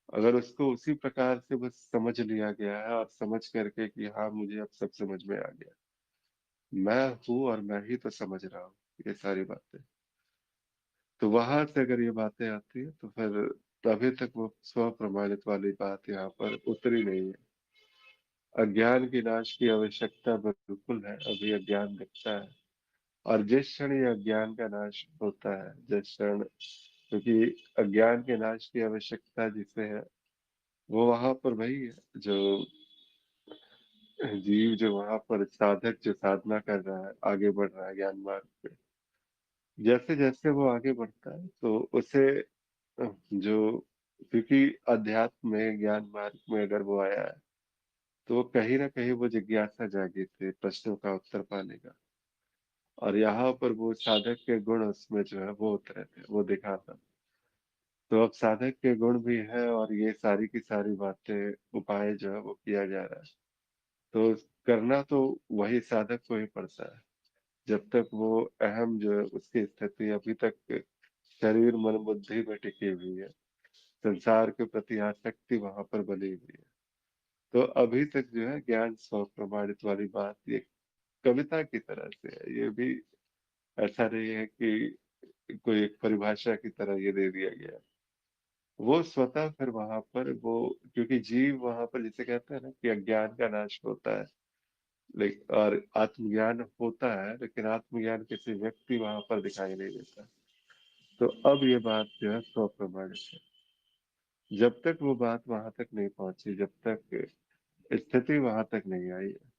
अगर उसको उसी प्रकार से बस समझ लिया गया है और समझ करके कि हाँ मुझे अब सब समझ में आ गया, मैं हूँ और मैं ही तो समझ रहा हूँ ये सारी बातें, तो वहां से अगर ये बातें आती है तो फिर तभी तक वो स्व प्रमाणित वाली बात यहाँ पर उतरी नहीं है। अज्ञान की नाश की आवश्यकता बिल्कुल है, अभी अज्ञान दिखता है। और जिस क्षण ये अज्ञान का नाश होता है, जिस क्षण, क्योंकि अज्ञान के नाश की आवश्यकता जिसे है वो वहां पर वही है जो जीव, जो वहां पर साधक जो साधना कर रहा है, आगे बढ़ रहा है ज्ञान मार्ग पे, जैसे जैसे वो आगे बढ़ता है तो उसे जो, क्योंकि अध्यात्म में ज्ञान मार्ग में अगर वो आया है तो कहीं ना कहीं वो जिज्ञासा जागी थी प्रश्नों का उत्तर पाने का, और यहाँ पर वो साधक के गुण उसमें जो है वो उतरे थे, वो दिखा था। तो अब साधक के गुण भी है और ये सारी की सारी बातें, उपाय जो है वो किया जा रहा है। तो करना तो वही साधक को ही पड़ता है, जब तक वो अहम जो है उसकी स्थिति अभी तक शरीर मन बुद्धि में टिकी हुई है, संसार के प्रति आसक्ति वहां पर बनी हुई है। तो अभी तक जो है ज्ञान स्व प्रमाणित वाली बात ये कविता की तरह से है, ये भी ऐसा नहीं है कि कोई एक परिभाषा की तरह ये दे दिया गया है। वो स्वतः फिर वहां पर वो, क्योंकि जीव वहां पर जिसे कहते हैं ना कि अज्ञान का नाश होता है, लेकिन और आत्मज्ञान होता है, लेकिन आत्मज्ञान किसी व्यक्ति वहां पर दिखाई नहीं देता। तो अब ये बात जो है स्व प्रमाणित है। जब तक वो बात वहां तक नहीं पहुंची, जब तक स्थिति वहां तक नहीं आई है,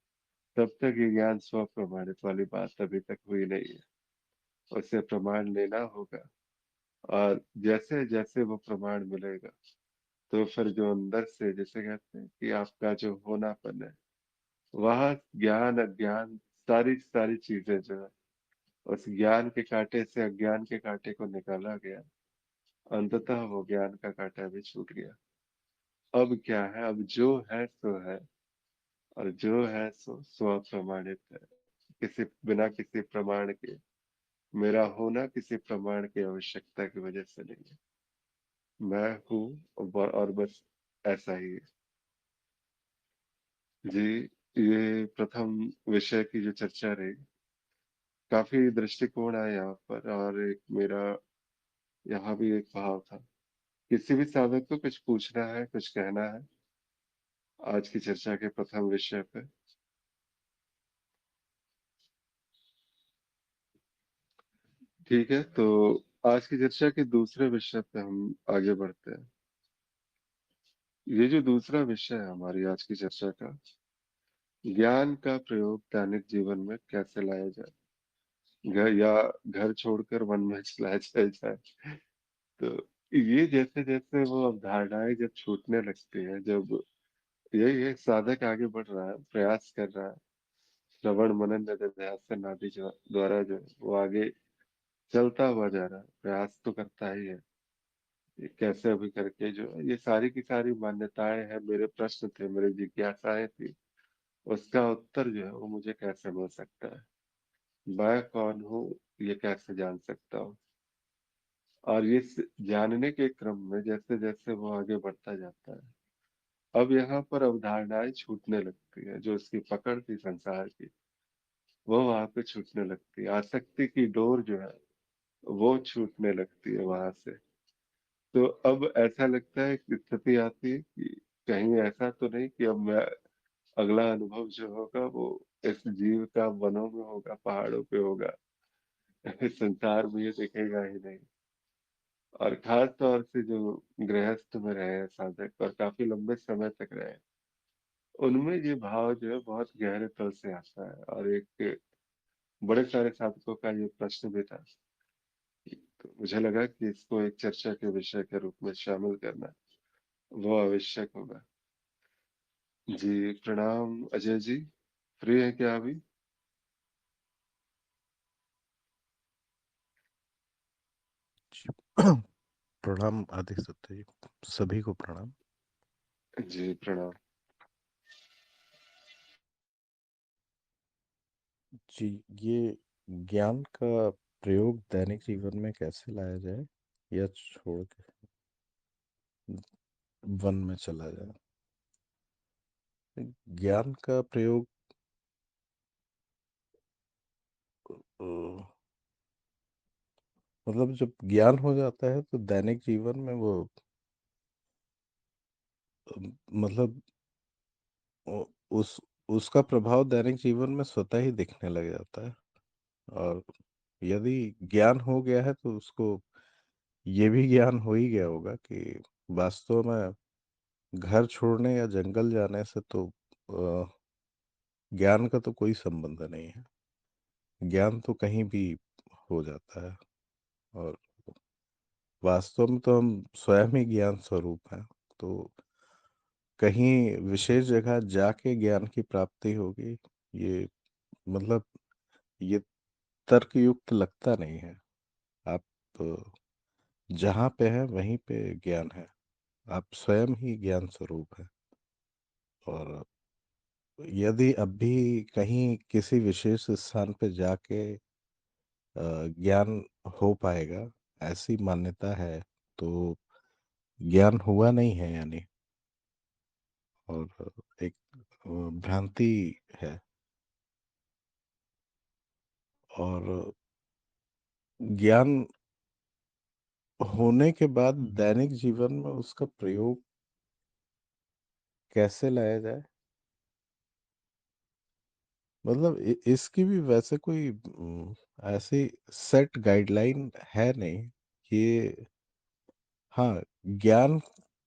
तब तक ये ज्ञान स्व प्रमाणित वाली बात अभी तक हुई नहीं है। उसे प्रमाण लेना होगा, और जैसे जैसे वो प्रमाण मिलेगा तो फिर जो अंदर से जैसे कहते हैं कि आपका जो होनापन है, वह ज्ञान अज्ञान सारी सारी चीजें जो है उस ज्ञान के कांटे से अज्ञान के कांटे को निकाला गया, अंततः वो ज्ञान का कांटा भी छूट गया। अब क्या है, अब जो है सो है, और जो है सो स्व प्रमाणित है, किसी बिना किसी प्रमाण के। मेरा होना किसी प्रमाण की आवश्यकता की वजह से नहीं है। मैं हूँ और बस ऐसा ही है। जी, ये प्रथम विषय की जो चर्चा रही, काफ़ी दृष्टिकोण है यहाँ पर और एक मेरा यहाँ भी एक भाव था। किसी भी साधक को कुछ पूछना है, कुछ कहना है, आज की चर्चा के प्रथम विषय पे। ठीक है, तो आज की चर्चा के दूसरे विषय पे हम आगे बढ़ते हैं। ये जो दूसरा विषय है हमारी आज की चर्चा का, ज्ञान का प्रयोग दैनिक जीवन में कैसे लाया जाए? या घर छोड़कर वन में चलाया जाए। तो ये जैसे जैसे वो अवधारणाएं जब छूटने लगती है, जब ये साधक आगे बढ़ रहा है, प्रयास कर रहा है, श्रवण मनन निधिध्यासन आदि जो द्वारा जो है, वो आगे चलता हुआ जा रहा है, प्रयास तो करता ही है। ये कैसे अभी करके जो है, ये सारी की सारी मान्यताएं हैं, मेरे प्रश्न थे, मेरी जिज्ञासाएं थी, उसका उत्तर जो है वो मुझे कैसे मिल सकता है? मैं कौन हूँ, ये कैसे जान सकता हूँ? और ये जानने के क्रम में जैसे जैसे वो आगे बढ़ता जाता है, अब यहाँ पर अवधारणाएं छूटने लगती है, जो उसकी पकड़ थी संसार की, वो वहां पे छूटने लगती है। आसक्ति की डोर जो है वो छूटने लगती है वहां से। तो अब ऐसा लगता है कि स्थिति आती है कि कहीं ऐसा तो नहीं कि अब मैं अगला अनुभव जो होगा वो इस जीव का वनों में होगा, पहाड़ों पे होगा। संसार में ये दिखेगा ही नहीं। और खास तौर से जो गृहस्थ में रहे हैं साधक और काफी लंबे समय तक रहे हैं, उनमें ये भाव जो है बहुत गहरे तल से आता है। और एक बड़े सारे साधकों का ये प्रश्न भी था, तो मुझे लगा कि इसको एक चर्चा के विषय के रूप में शामिल करना वो आवश्यक होगा। जी प्रणाम अजय जी, फ्री है क्या अभी? जी। प्रणाम आदि सत्य जी, सभी को प्रणाम। जी प्रणाम। जी, ये ज्ञान का प्रयोग दैनिक जीवन में कैसे लाया जाए या छोड़ के वन में चला जाए? ज्ञान का प्रयोग अ, मतलब जब ज्ञान हो जाता है तो दैनिक जीवन में वो मतलब उ- उस उसका प्रभाव दैनिक जीवन में स्वतः ही दिखने लग जाता है। और यदि ज्ञान हो गया है तो उसको ये भी ज्ञान हो ही गया होगा कि वास्तव में घर छोड़ने या जंगल जाने से तो अ, ज्ञान का तो कोई संबंध नहीं है। ज्ञान तो कहीं भी हो जाता है। और वास्तव में तो हम स्वयं ही ज्ञान स्वरूप हैं। तो कहीं विशेष जगह जाके ज्ञान की प्राप्ति होगी, ये मतलब ये तर्कयुक्त लगता नहीं है। आप जहाँ पे हैं वहीं पे ज्ञान है। आप स्वयं ही ज्ञान स्वरूप है। और यदि अब भी कहीं किसी विशेष स्थान पे जाके ज्ञान हो पाएगा, ऐसी मान्यता है, तो ज्ञान हुआ नहीं है यानी। और एक भ्रांति है। और ज्ञान होने के बाद दैनिक जीवन में उसका प्रयोग कैसे लाया जाए, मतलब इसकी भी वैसे कोई ऐसी सेट गाइडलाइन है नहीं। ये हाँ, ज्ञान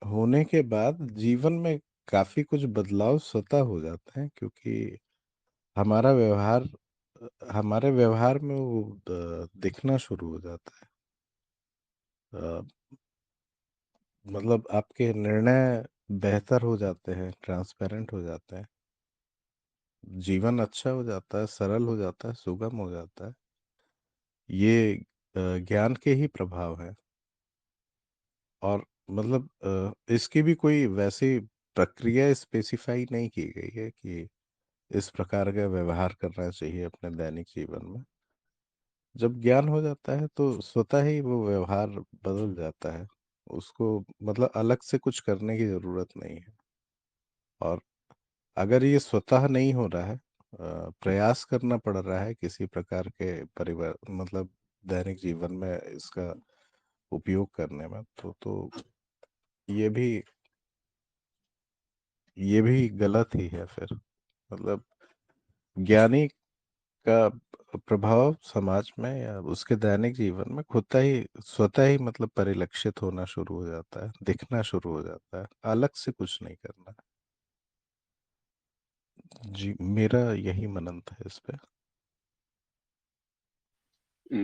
होने के बाद जीवन में काफी कुछ बदलाव स्वतः हो जाते हैं, क्योंकि हमारा व्यवहार हमारे व्यवहार में वो दिखना शुरू हो जाता है। अ, मतलब आपके निर्णय बेहतर हो जाते हैं, ट्रांसपेरेंट हो जाते हैं, जीवन अच्छा हो जाता है, सरल हो जाता है, सुगम हो जाता है। ये ज्ञान के ही प्रभाव है। और मतलब इसकी भी कोई वैसी प्रक्रिया स्पेसिफाई नहीं की गई है कि इस प्रकार का व्यवहार करना चाहिए अपने दैनिक जीवन में। जब ज्ञान हो जाता है तो स्वतः ही वो व्यवहार बदल जाता है। उसको मतलब अलग से कुछ करने की जरूरत नहीं है। और अगर ये स्वतः नहीं हो रहा है, प्रयास करना पड़ रहा है किसी प्रकार के परिवार मतलब दैनिक जीवन में इसका उपयोग करने में, तो ये भी ये भी गलत ही है फिर। मतलब ज्ञानी का प्रभाव समाज में या उसके दैनिक जीवन में खुद ही स्वतः ही मतलब परिलक्षित होना शुरू हो जाता है, दिखना शुरू हो जाता है, अलग से कुछ नहीं करना। जी, मेरा यही मनन था इस पे।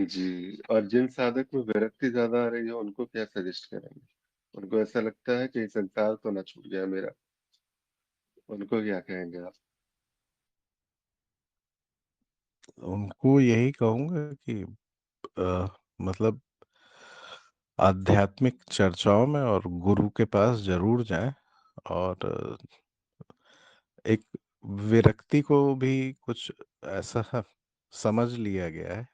जी, और जिन साधक में विरक्ति ज्यादा आ रही है उनको क्या सजेस्ट करेंगे? उनको ऐसा लगता है कि संसार तो ना छूट गया मेरा, उनको क्या कहेंगे आप? उनको यही कहूंगा कि मतलब आध्यात्मिक चर्चाओं में और गुरु के पास जरूर जाएं। और एक विरक्ति को भी कुछ ऐसा समझ लिया गया है,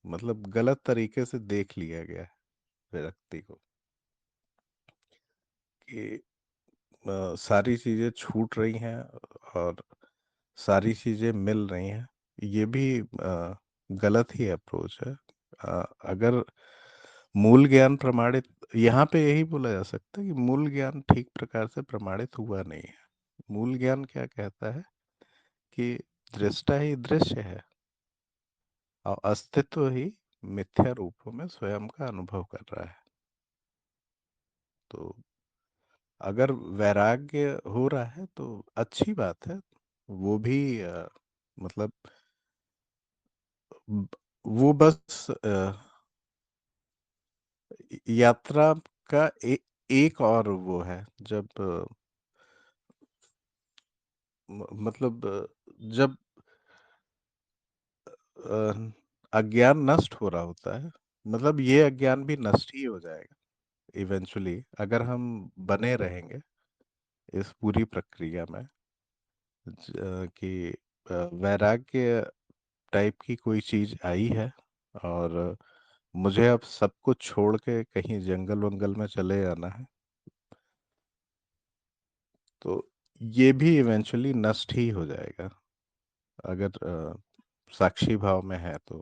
मतलब गलत तरीके से देख लिया गया है विरक्ति को, कि सारी चीजें छूट रही हैं और सारी चीजें मिल रही हैं। ये भी गलत ही अप्रोच है। अगर मूल ज्ञान प्रमाणित, यहाँ पे यही बोला जा सकता है कि मूल ज्ञान ठीक प्रकार से प्रमाणित हुआ नहीं है। मूल ज्ञान क्या कहता है कि दृष्टा ही दृश्य है और अस्तित्व ही मिथ्या रूपों में स्वयं का अनुभव कर रहा है। तो अगर वैराग्य हो रहा है तो अच्छी बात है। वो भी मतलब ब- वो बस यात्रा का एक और वो है, जब मतलब जब अ, अज्ञान नष्ट हो रहा होता है, मतलब ये अज्ञान भी नष्ट ही हो जाएगा इवेंचुअली अगर हम बने रहेंगे इस पूरी प्रक्रिया में। कि वैराग्य टाइप की कोई चीज आई है और मुझे अब सब कुछ छोड़ के कहीं जंगल वंगल में चले जाना है, तो ये भी इवेंचुअली नष्ट ही हो जाएगा अगर साक्षी भाव में है तो।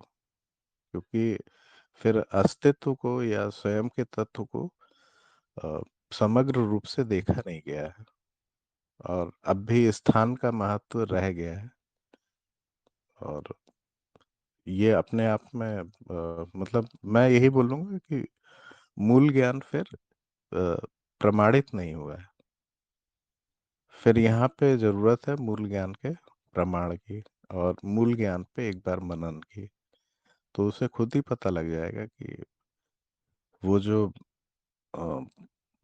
क्योंकि फिर अस्तित्व को या स्वयं के तत्व को अ, समग्र रूप से देखा नहीं गया है और अब भी स्थान का महत्व रह गया है। और ये अपने आप में मतलब मैं यही बोलूंगा कि मूल ज्ञान फिर प्रमाणित नहीं हुआ है। फिर यहाँ पे जरूरत है मूल ज्ञान के प्रमाण की और मूल ज्ञान पे एक बार मनन की, तो उसे खुद ही पता लग जाएगा कि वो जो अ,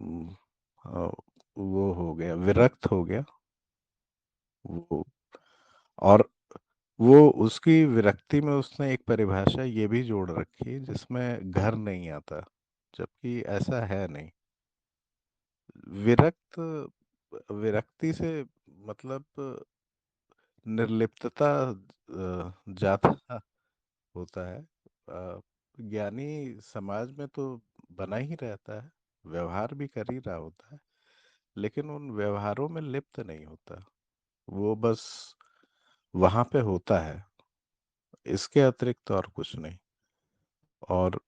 उम, अ, वो हो गया, विरक्त हो गया वो। और वो उसकी विरक्ति में उसने एक परिभाषा ये भी जोड़ रखी जिसमें घर नहीं आता, जबकि ऐसा है नहीं। विरक्त विरक्ति से मतलब निर्लिप्तता ज्यादा होता है। ज्ञानी समाज में तो बना ही रहता है, व्यवहार भी कर ही रहा होता है, लेकिन उन व्यवहारों में लिप्त नहीं होता। वो बस वहां पे होता है, इसके अतिरिक्त और कुछ नहीं। और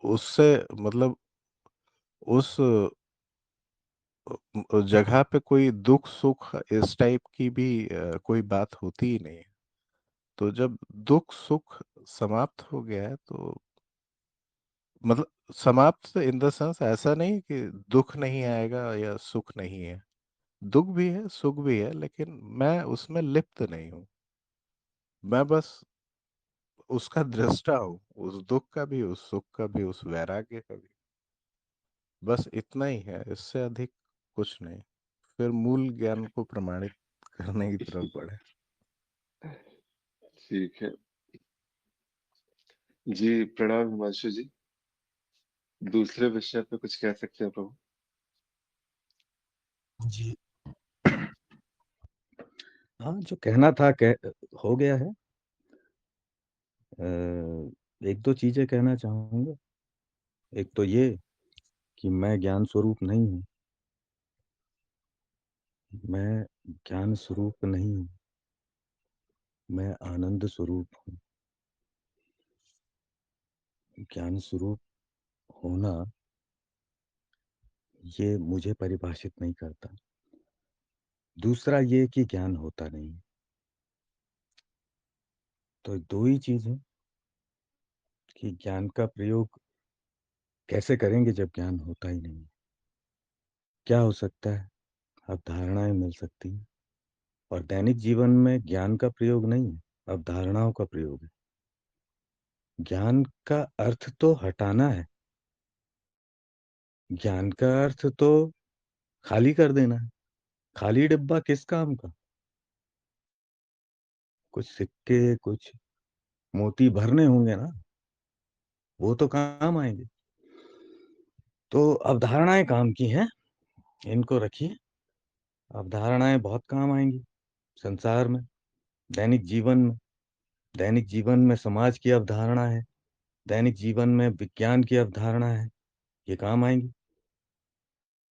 उससे मतलब उस जगह पे कोई दुख सुख इस टाइप की भी कोई बात होती ही नहीं है। तो जब दुख सुख समाप्त हो गया है तो मतलब समाप्त इन द सेंस ऐसा नहीं कि दुख नहीं आएगा या सुख नहीं है। दुख भी है सुख भी है, लेकिन मैं उसमें लिप्त नहीं हूँ। मैं बस उसका दृष्टा हूँ, उस दुख का भी, उस सुख का भी, उस वैराग्य का भी। बस इतना ही है, इससे अधिक कुछ नहीं। फिर मूल ज्ञान को प्रमाणित करने की तरफ बढ़े। ठीक है। जी, प्रणाम हिमांशु जी। दूसरे विषय पे कुछ कह सकते हैं प्रभु? जी। हाँ, जो कहना था हो गया है। एक दो चीजें कहना चाहूंगा। एक तो ये कि मैं ज्ञान स्वरूप नहीं हूँ, मैं ज्ञान स्वरूप नहीं हूँ, मैं आनंद स्वरूप हूँ। ज्ञान स्वरूप होना ये मुझे परिभाषित नहीं करता। दूसरा ये कि ज्ञान होता नहीं। तो दो ही चीज है कि ज्ञान का प्रयोग कैसे करेंगे जब ज्ञान होता ही नहीं। क्या हो सकता है? अवधारणाएं मिल सकती हैं, और दैनिक जीवन में ज्ञान का प्रयोग नहीं है, अवधारणाओं का प्रयोग है। ज्ञान का अर्थ तो हटाना है, ज्ञान का अर्थ तो खाली कर देना है। खाली डिब्बा किस काम का? कुछ सिक्के, कुछ मोती भरने होंगे ना, वो तो काम आएंगे। तो अवधारणाएं काम की हैं, इनको रखिए। अवधारणाएं बहुत काम आएंगी संसार में, दैनिक जीवन में। दैनिक जीवन में समाज की अवधारणा है, दैनिक जीवन में विज्ञान की अवधारणा है, ये काम आएंगी।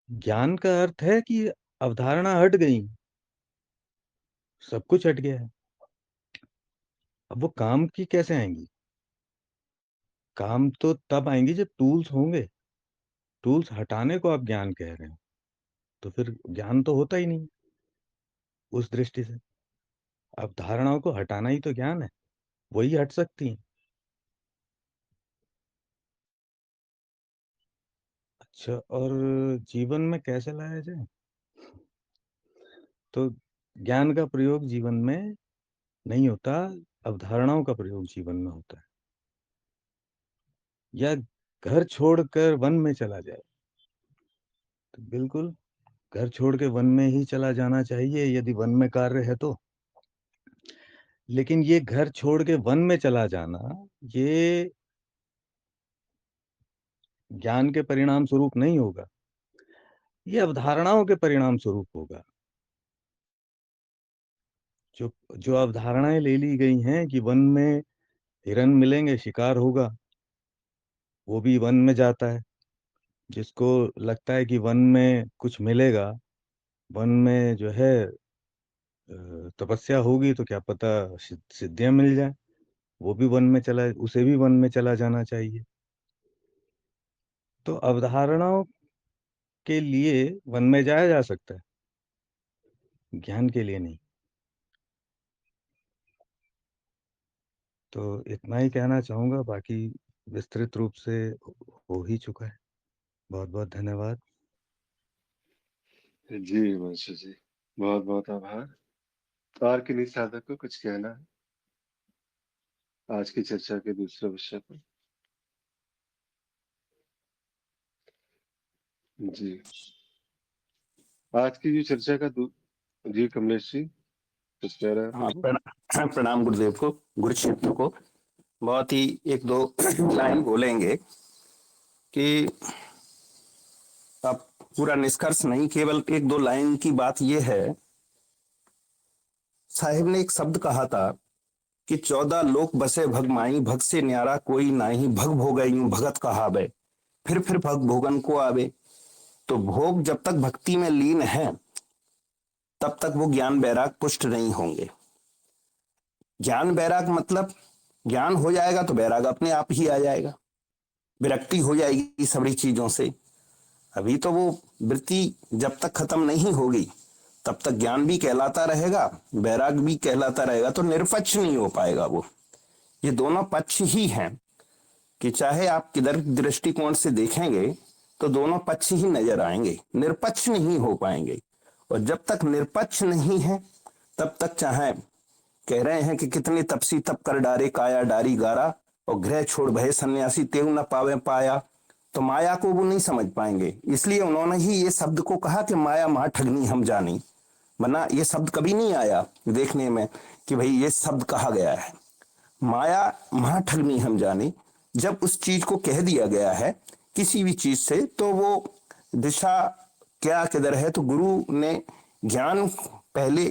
ज्ञान का अर्थ है कि अवधारणा हट गई, सब कुछ हट गया है। अब वो काम की कैसे आएंगी? काम तो तब आएंगी जब टूल्स होंगे। टूल्स हटाने को आप ज्ञान कह रहे हो, तो फिर ज्ञान तो होता ही नहीं उस दृष्टि से। अवधारणाओं को हटाना ही तो ज्ञान है, वही हट सकती है। अच्छा, और जीवन में कैसे लाया जाए? तो ज्ञान का प्रयोग जीवन में नहीं होता, अवधारणाओं का प्रयोग जीवन में होता है। या घर छोड़कर वन में चला जाए, तो बिल्कुल घर छोड़ के वन में ही चला जाना चाहिए यदि वन में कार्य है तो। लेकिन ये घर छोड़ के वन में चला जाना, ये ज्ञान के परिणाम स्वरूप नहीं होगा, ये अवधारणाओं के परिणाम स्वरूप होगा। जो जो अवधारणाएं ले ली गई हैं कि वन में हिरन मिलेंगे, शिकार होगा, वो भी वन में जाता है। जिसको लगता है कि वन में कुछ मिलेगा, वन में जो है तपस्या होगी तो क्या पता सिद्धियां मिल जाए, वो भी वन में चला, उसे भी वन में चला जाना चाहिए। तो अवधारणाओं के लिए वन में जाया जा सकता है, ज्ञान के लिए नहीं। तो इतना ही कहना चाहूंगा, बाकी विस्तृत रूप से हो ही चुका है। बहुत बहुत धन्यवाद। जी वंशु जी, बहुत बहुत आभार। और किन्हीं साधक को कुछ कहना है आज की चर्चा के दूसरे विषय पर? जी, आज की जो चर्चा का जी कमलेश जी कुछ कह रहे हैं हाँ, प्रभु? प्रणाम गुरुदेव को, गुरु क्षेत्र को। बहुत ही एक दो लाइन बोलेंगे कि अब पूरा निष्कर्ष नहीं, केवल एक दो लाइन की बात यह है। साहिब ने एक शब्द कहा था कि 14 लोक बसे भगमाई, भग से न्यारा कोई नाही, भग भोगई भगत कहावे, फिर भग भोगन को आवे। तो भोग जब तक भक्ति में लीन है तब तक वो ज्ञान वैराग पुष्ट नहीं होंगे। ज्ञान वैराग मतलब ज्ञान हो जाएगा तो वैराग अपने आप ही आ जाएगा, विरक्ति हो जाएगी सभी चीजों से। अभी तो वो वृत्ति जब तक खत्म नहीं होगी तब तक ज्ञान भी कहलाता रहेगा, वैराग भी कहलाता रहेगा, तो निरपेक्ष नहीं हो पाएगा वो। ये दोनों पक्ष ही हैं कि चाहे आप किधर दृष्टिकोण से देखेंगे तो दोनों पक्ष ही नजर आएंगे, निरपेक्ष नहीं हो पाएंगे। और जब तक निरपेक्ष नहीं है तब तक, चाहे कह रहे हैं कि कितने तपसी तप कर डारे काया डारी गारा, और गृह छोड़ भय सन्यासी तेव न पावे पाया, तो माया को वो नहीं समझ पाएंगे। इसलिए उन्होंने ही ये शब्द को कहा कि माया महा ठगनी हम जानी। वरना ये शब्द कभी नहीं आया देखने में कि भाई ये शब्द कहा गया है, माया महा ठगनी हम जानी। जब उस चीज को कह दिया गया है किसी भी चीज से, तो वो दिशा क्या किधर है। तो गुरु ने ज्ञान, पहले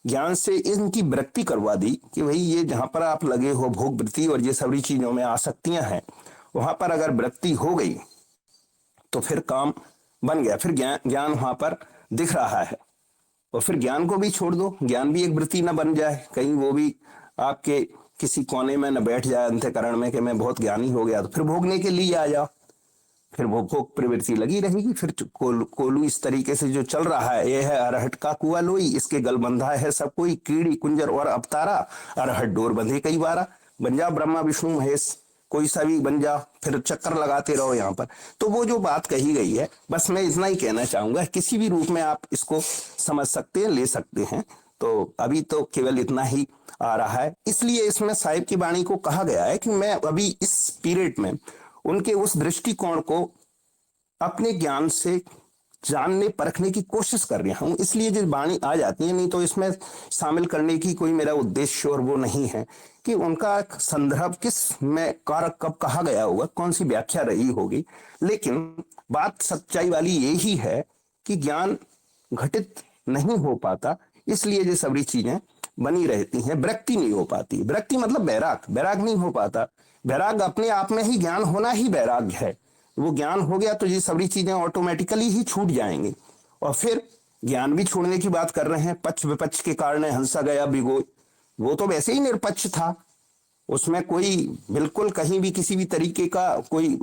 ज्ञान से इनकी वृत्ति करवा दी कि भाई ये जहां पर आप लगे हो भोग वृत्ति और ये सभी चीजों में आसक्तियां हैं, वहां पर अगर वृत्ति हो गई तो फिर काम बन गया, फिर ज्ञान वहां पर दिख रहा है। और फिर ज्ञान को भी छोड़ दो, ज्ञान भी एक वृत्ति न बन जाए, कहीं वो भी आपके किसी कोने में न बैठ जाए अंतःकरण में कि मैं बहुत ज्ञानी हो गया, तो फिर भोगने के लिए आ जाओ, फिर वो भोग प्रवृत्ति लगी रहेगी। फिर कोलू इस तरीके से जो चल रहा है, ये है अरहट का कुआ लोई, इसके गल बंधा है सब कोई, कीड़ी कुंजर और अवतारा, अरहट डोर बंधे कई बारा। बन जा ब्रह्मा विष्णु महेश, कोई सा भी बन जा, फिर चक्कर लगाते रहो यहाँ पर। तो वो जो बात कही गई है, बस मैं इतना ही कहना चाहूंगा, किसी भी रूप में आप इसको समझ सकते हैं, ले सकते हैं। तो अभी तो केवल इतना ही आ रहा है, इसलिए इसमें साहिब की वाणी को कहा गया है कि मैं अभी इस पीरियड में उनके उस दृष्टिकोण को अपने ज्ञान से जानने परखने की कोशिश कर रहा हूं, इसलिए जो वाणी आ जाती है, नहीं तो इसमें शामिल करने की कोई मेरा उद्देश्य और वो नहीं है कि उनका संदर्भ किस में कारक कब कहा गया होगा, कौन सी व्याख्या रही होगी। लेकिन बात सच्चाई वाली यही है कि ज्ञान घटित नहीं हो पाता, इसलिए ये सभी चीजें बनी रहती हैं, वृत्ति नहीं हो पाती। वृत्ति मतलब बैराग नहीं हो पाता। बैराग अपने आप में ही, ज्ञान होना ही बैराग्य है। वो ज्ञान हो गया तो ये सभी चीजें ऑटोमेटिकली ही छूट जाएंगी। और फिर ज्ञान भी छोड़ने की बात कर रहे हैं, पक्ष विपक्ष के कारण हंसा गया भिगोय, वो तो वैसे ही निरपक्ष था, उसमें कोई बिल्कुल कहीं भी किसी भी तरीके का कोई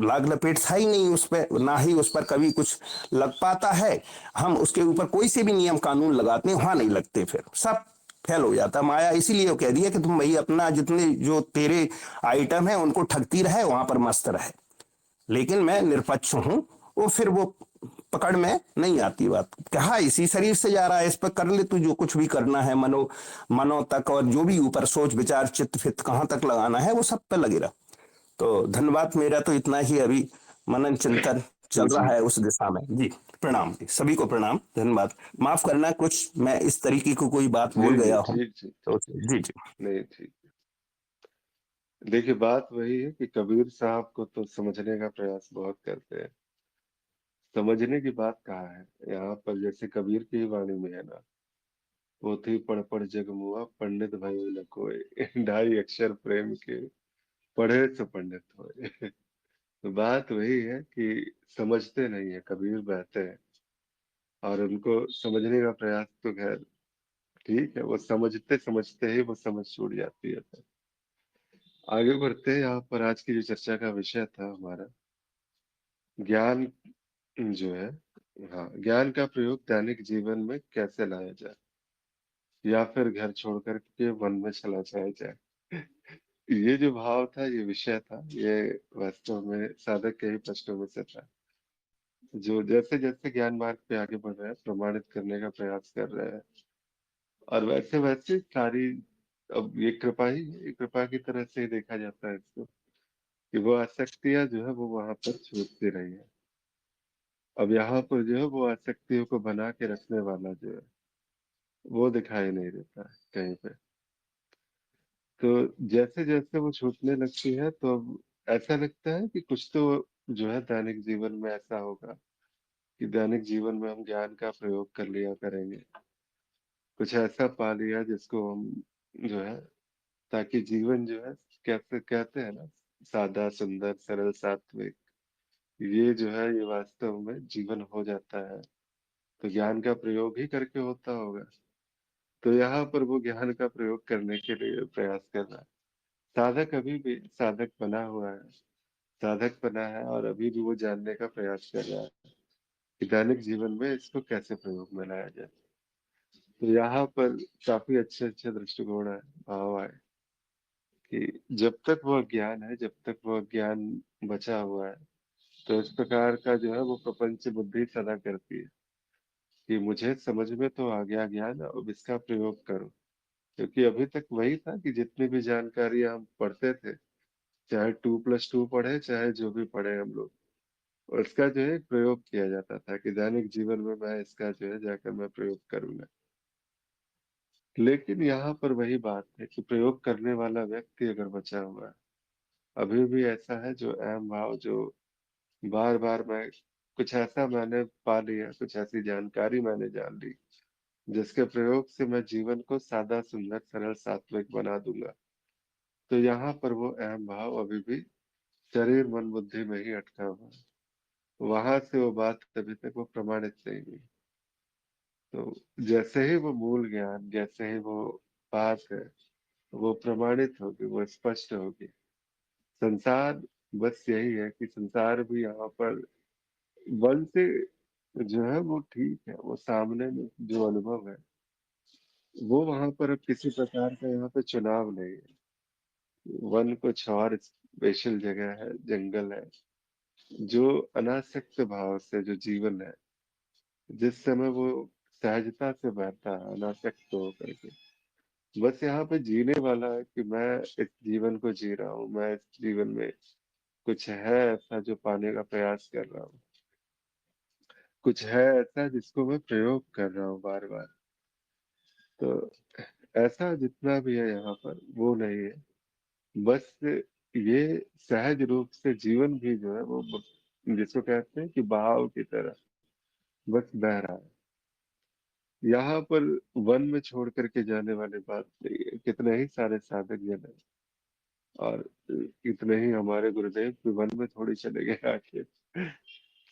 लाग लपेट था ही नहीं उस पर, ना ही उस पर कभी कुछ लग पाता है। हम उसके ऊपर कोई से भी नियम कानून लगाते हैं, वहां नहीं लगते, फिर सब फेल हो जाता। माया इसीलिए कह दिया कि तुम भाई अपना जितने जो तेरे आइटम है उनको ठगती रहे, वहां पर मस्त रहे, लेकिन मैं निरपक्ष हूं। वो फिर वो पकड़ में नहीं आती बात, कहा इसी शरीर से जा रहा है, इस पर कर ले तू जो कुछ भी करना है, मनो तक, और जो भी ऊपर सोच विचार चित्त फित कहां तक लगाना है वो सब पे लगे रहा। तो धन्यवाद, मेरा तो इतना ही अभी मनन चिंतन चल जी रहा है उस दिशा में जी। प्रणाम जी, सभी को प्रणाम, धन्यवाद। माफ करना कुछ मैं इस तरीके को कोई बात जी बोल जी गया हूं ठीक ठीक तो ठीक ठीक। जी जी। नहीं ठीक। देखिए बात वही है कि कबीर साहब को तो समझने का प्रयास बहुत करते हैं, समझने की बात कहाँ है यहाँ पर। जैसे कबीर की वाणी में है ना, पोथी पढ़ पढ़ जग मुआ, पंडित भयो न कोय, ढाई अक्षर प्रेम के, पढ़े सो पंडित होए। तो बात वही है कि समझते नहीं है, कबीर बहते हैं और उनको समझने का प्रयास तो खैर ठीक है, वो समझते समझते ही वो समझ छूट जाती है। फिर आगे बढ़ते हैं। यहाँ पर आज की जो चर्चा का विषय था हमारा, ज्ञान जो है, हाँ, ज्ञान का प्रयोग दैनिक जीवन में कैसे लाया जाए, या फिर घर छोड़कर के वन में चला जाया जाए। ये जो भाव था, ये विषय था, ये वास्तव में साधक के ही प्रश्नों में से था, जो जैसे जैसे ज्ञान मार्ग पे आगे बढ़ रहे हैं, प्रमाणित करने का प्रयास कर रहे हैं। और वैसे वैसे सारी, अब ये कृपा ही है, ये कृपा की तरह से ही देखा जाता है इसको, कि वो आसक्तियां जो है वो वहां पर छूटती रही है। अब यहाँ पर जो है वो आसक्तियों को बना के रखने वाला जो है वो दिखाई नहीं देता है कहीं पे। तो जैसे जैसे वो छूटने लगती है, तो अब ऐसा लगता है कि कुछ तो जो है दैनिक जीवन में ऐसा होगा कि दैनिक जीवन में हम ज्ञान का प्रयोग कर लिया करेंगे, कुछ ऐसा पा लिया जिसको हम जो है, ताकि जीवन जो है, कैसे कहते हैं ना, सादा सुंदर सरल सात्विक, ये जो है ये वास्तव में जीवन हो जाता है। तो ज्ञान का प्रयोग ही करके होता होगा। तो यहाँ पर वो ज्ञान का प्रयोग करने के लिए प्रयास कर रहा है। साधक अभी भी साधक बना हुआ है, साधक बना है, और अभी भी वो जानने का प्रयास कर रहा है कि दैनिक जीवन में इसको कैसे प्रयोग में लाया जाए। तो यहाँ पर काफी अच्छे अच्छे दृष्टिकोण है, भाव है कि जब तक वो ज्ञान है, जब तक वो ज्ञान बचा हुआ है, तो इस प्रकार का जो है वो प्रपंच बुद्धि सदा करती है कि मुझे समझ में तो आ गया ज्ञान, अब इसका प्रयोग करो। क्योंकि अभी तक वही था कि जितनी भी जानकारी हम पढ़ते थे, चाहे 2+2 पढ़े, चाहे जो भी पढ़े हम लोग, उसका जो है प्रयोग किया जाता था कि दैनिक जीवन में मैं इसका जो है जाकर मैं प्रयोग करूंगा। लेकिन यहाँ पर वही बात है कि प्रयोग करने वाला व्यक्ति अगर बचा हुआ है, अभी भी ऐसा है जो अहम भाव, जो बार बार मैं कुछ ऐसा मैंने पा लिया, कुछ ऐसी जानकारी मैंने जान ली जिसके प्रयोग से मैं जीवन को सादा सुंदर सरल सात्विक बना दूंगा। तो यहाँ पर वो अहम भाव अभी भी शरीर मन बुद्धि में ही अटका हुआ है। वहां से वो बात अभी तक वो प्रमाणित नहीं हुई। तो जैसे ही वो मूल ज्ञान, जैसे ही वो बात है, वो प्रमाणित होगी, वो स्पष्ट होगी। संसार बस यही है कि संसार भी यहाँ पर वन से जो है वो ठीक है, वो सामने में जो अनुभव है वो वहां पर अब किसी प्रकार का यहाँ पे चुनाव नहीं है। वन कुछ और स्पेशल जगह है, जंगल है, जो अनासक्त भाव से जो जीवन है, जिस समय वो सहजता से बहता है अनासक्त होकर के, बस यहाँ पे जीने वाला है कि मैं इस जीवन को जी रहा हूँ, मैं इस जीवन में कुछ है ऐसा जो पाने का प्रयास कर रहा हूँ, कुछ है ऐसा जिसको मैं प्रयोग कर रहा हूँ बार बार। तो ऐसा जितना भी है यहाँ पर वो नहीं है। बस ये सहज रूप से जीवन भी जो है वो जिसको कहते हैं कि बहाव की तरह बस बह रहा है। यहाँ पर वन में छोड़ करके जाने वाली बात नहीं है। कितने ही सारे साधक जन है, और कितने ही हमारे गुरुदेव भी वन में थोड़ी चले गए आखिर।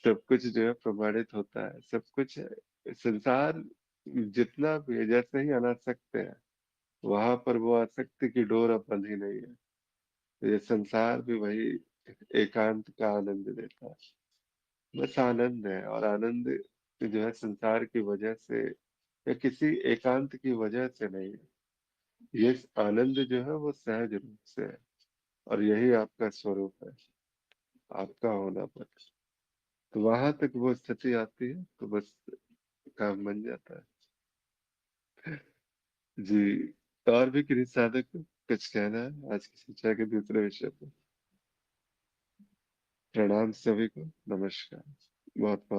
सब कुछ जो है प्रमाणित होता है, सब कुछ है। संसार जितना भी है, जैसे ही अनासक्त है वहां पर वो आसक्ति की डोर अब बंधी नहीं है। ये संसार भी वही एकांत का आनंद देता है। बस आनंद है, और आनंद जो है संसार की वजह से या किसी एकांत की वजह से नहीं है। ये आनंद जो है वो सहज रूप से है, और यही आपका स्वरूप है, आपका होना पर। तो वहां तक वो स्थिति आती है तो बस काम बन जाता है। जी। तो और भी किसी साधक को कुछ कहना है आज की शिक्षा के दूसरे विषय पर? प्रणाम सभी को, नमस्कार, बहुत बहुत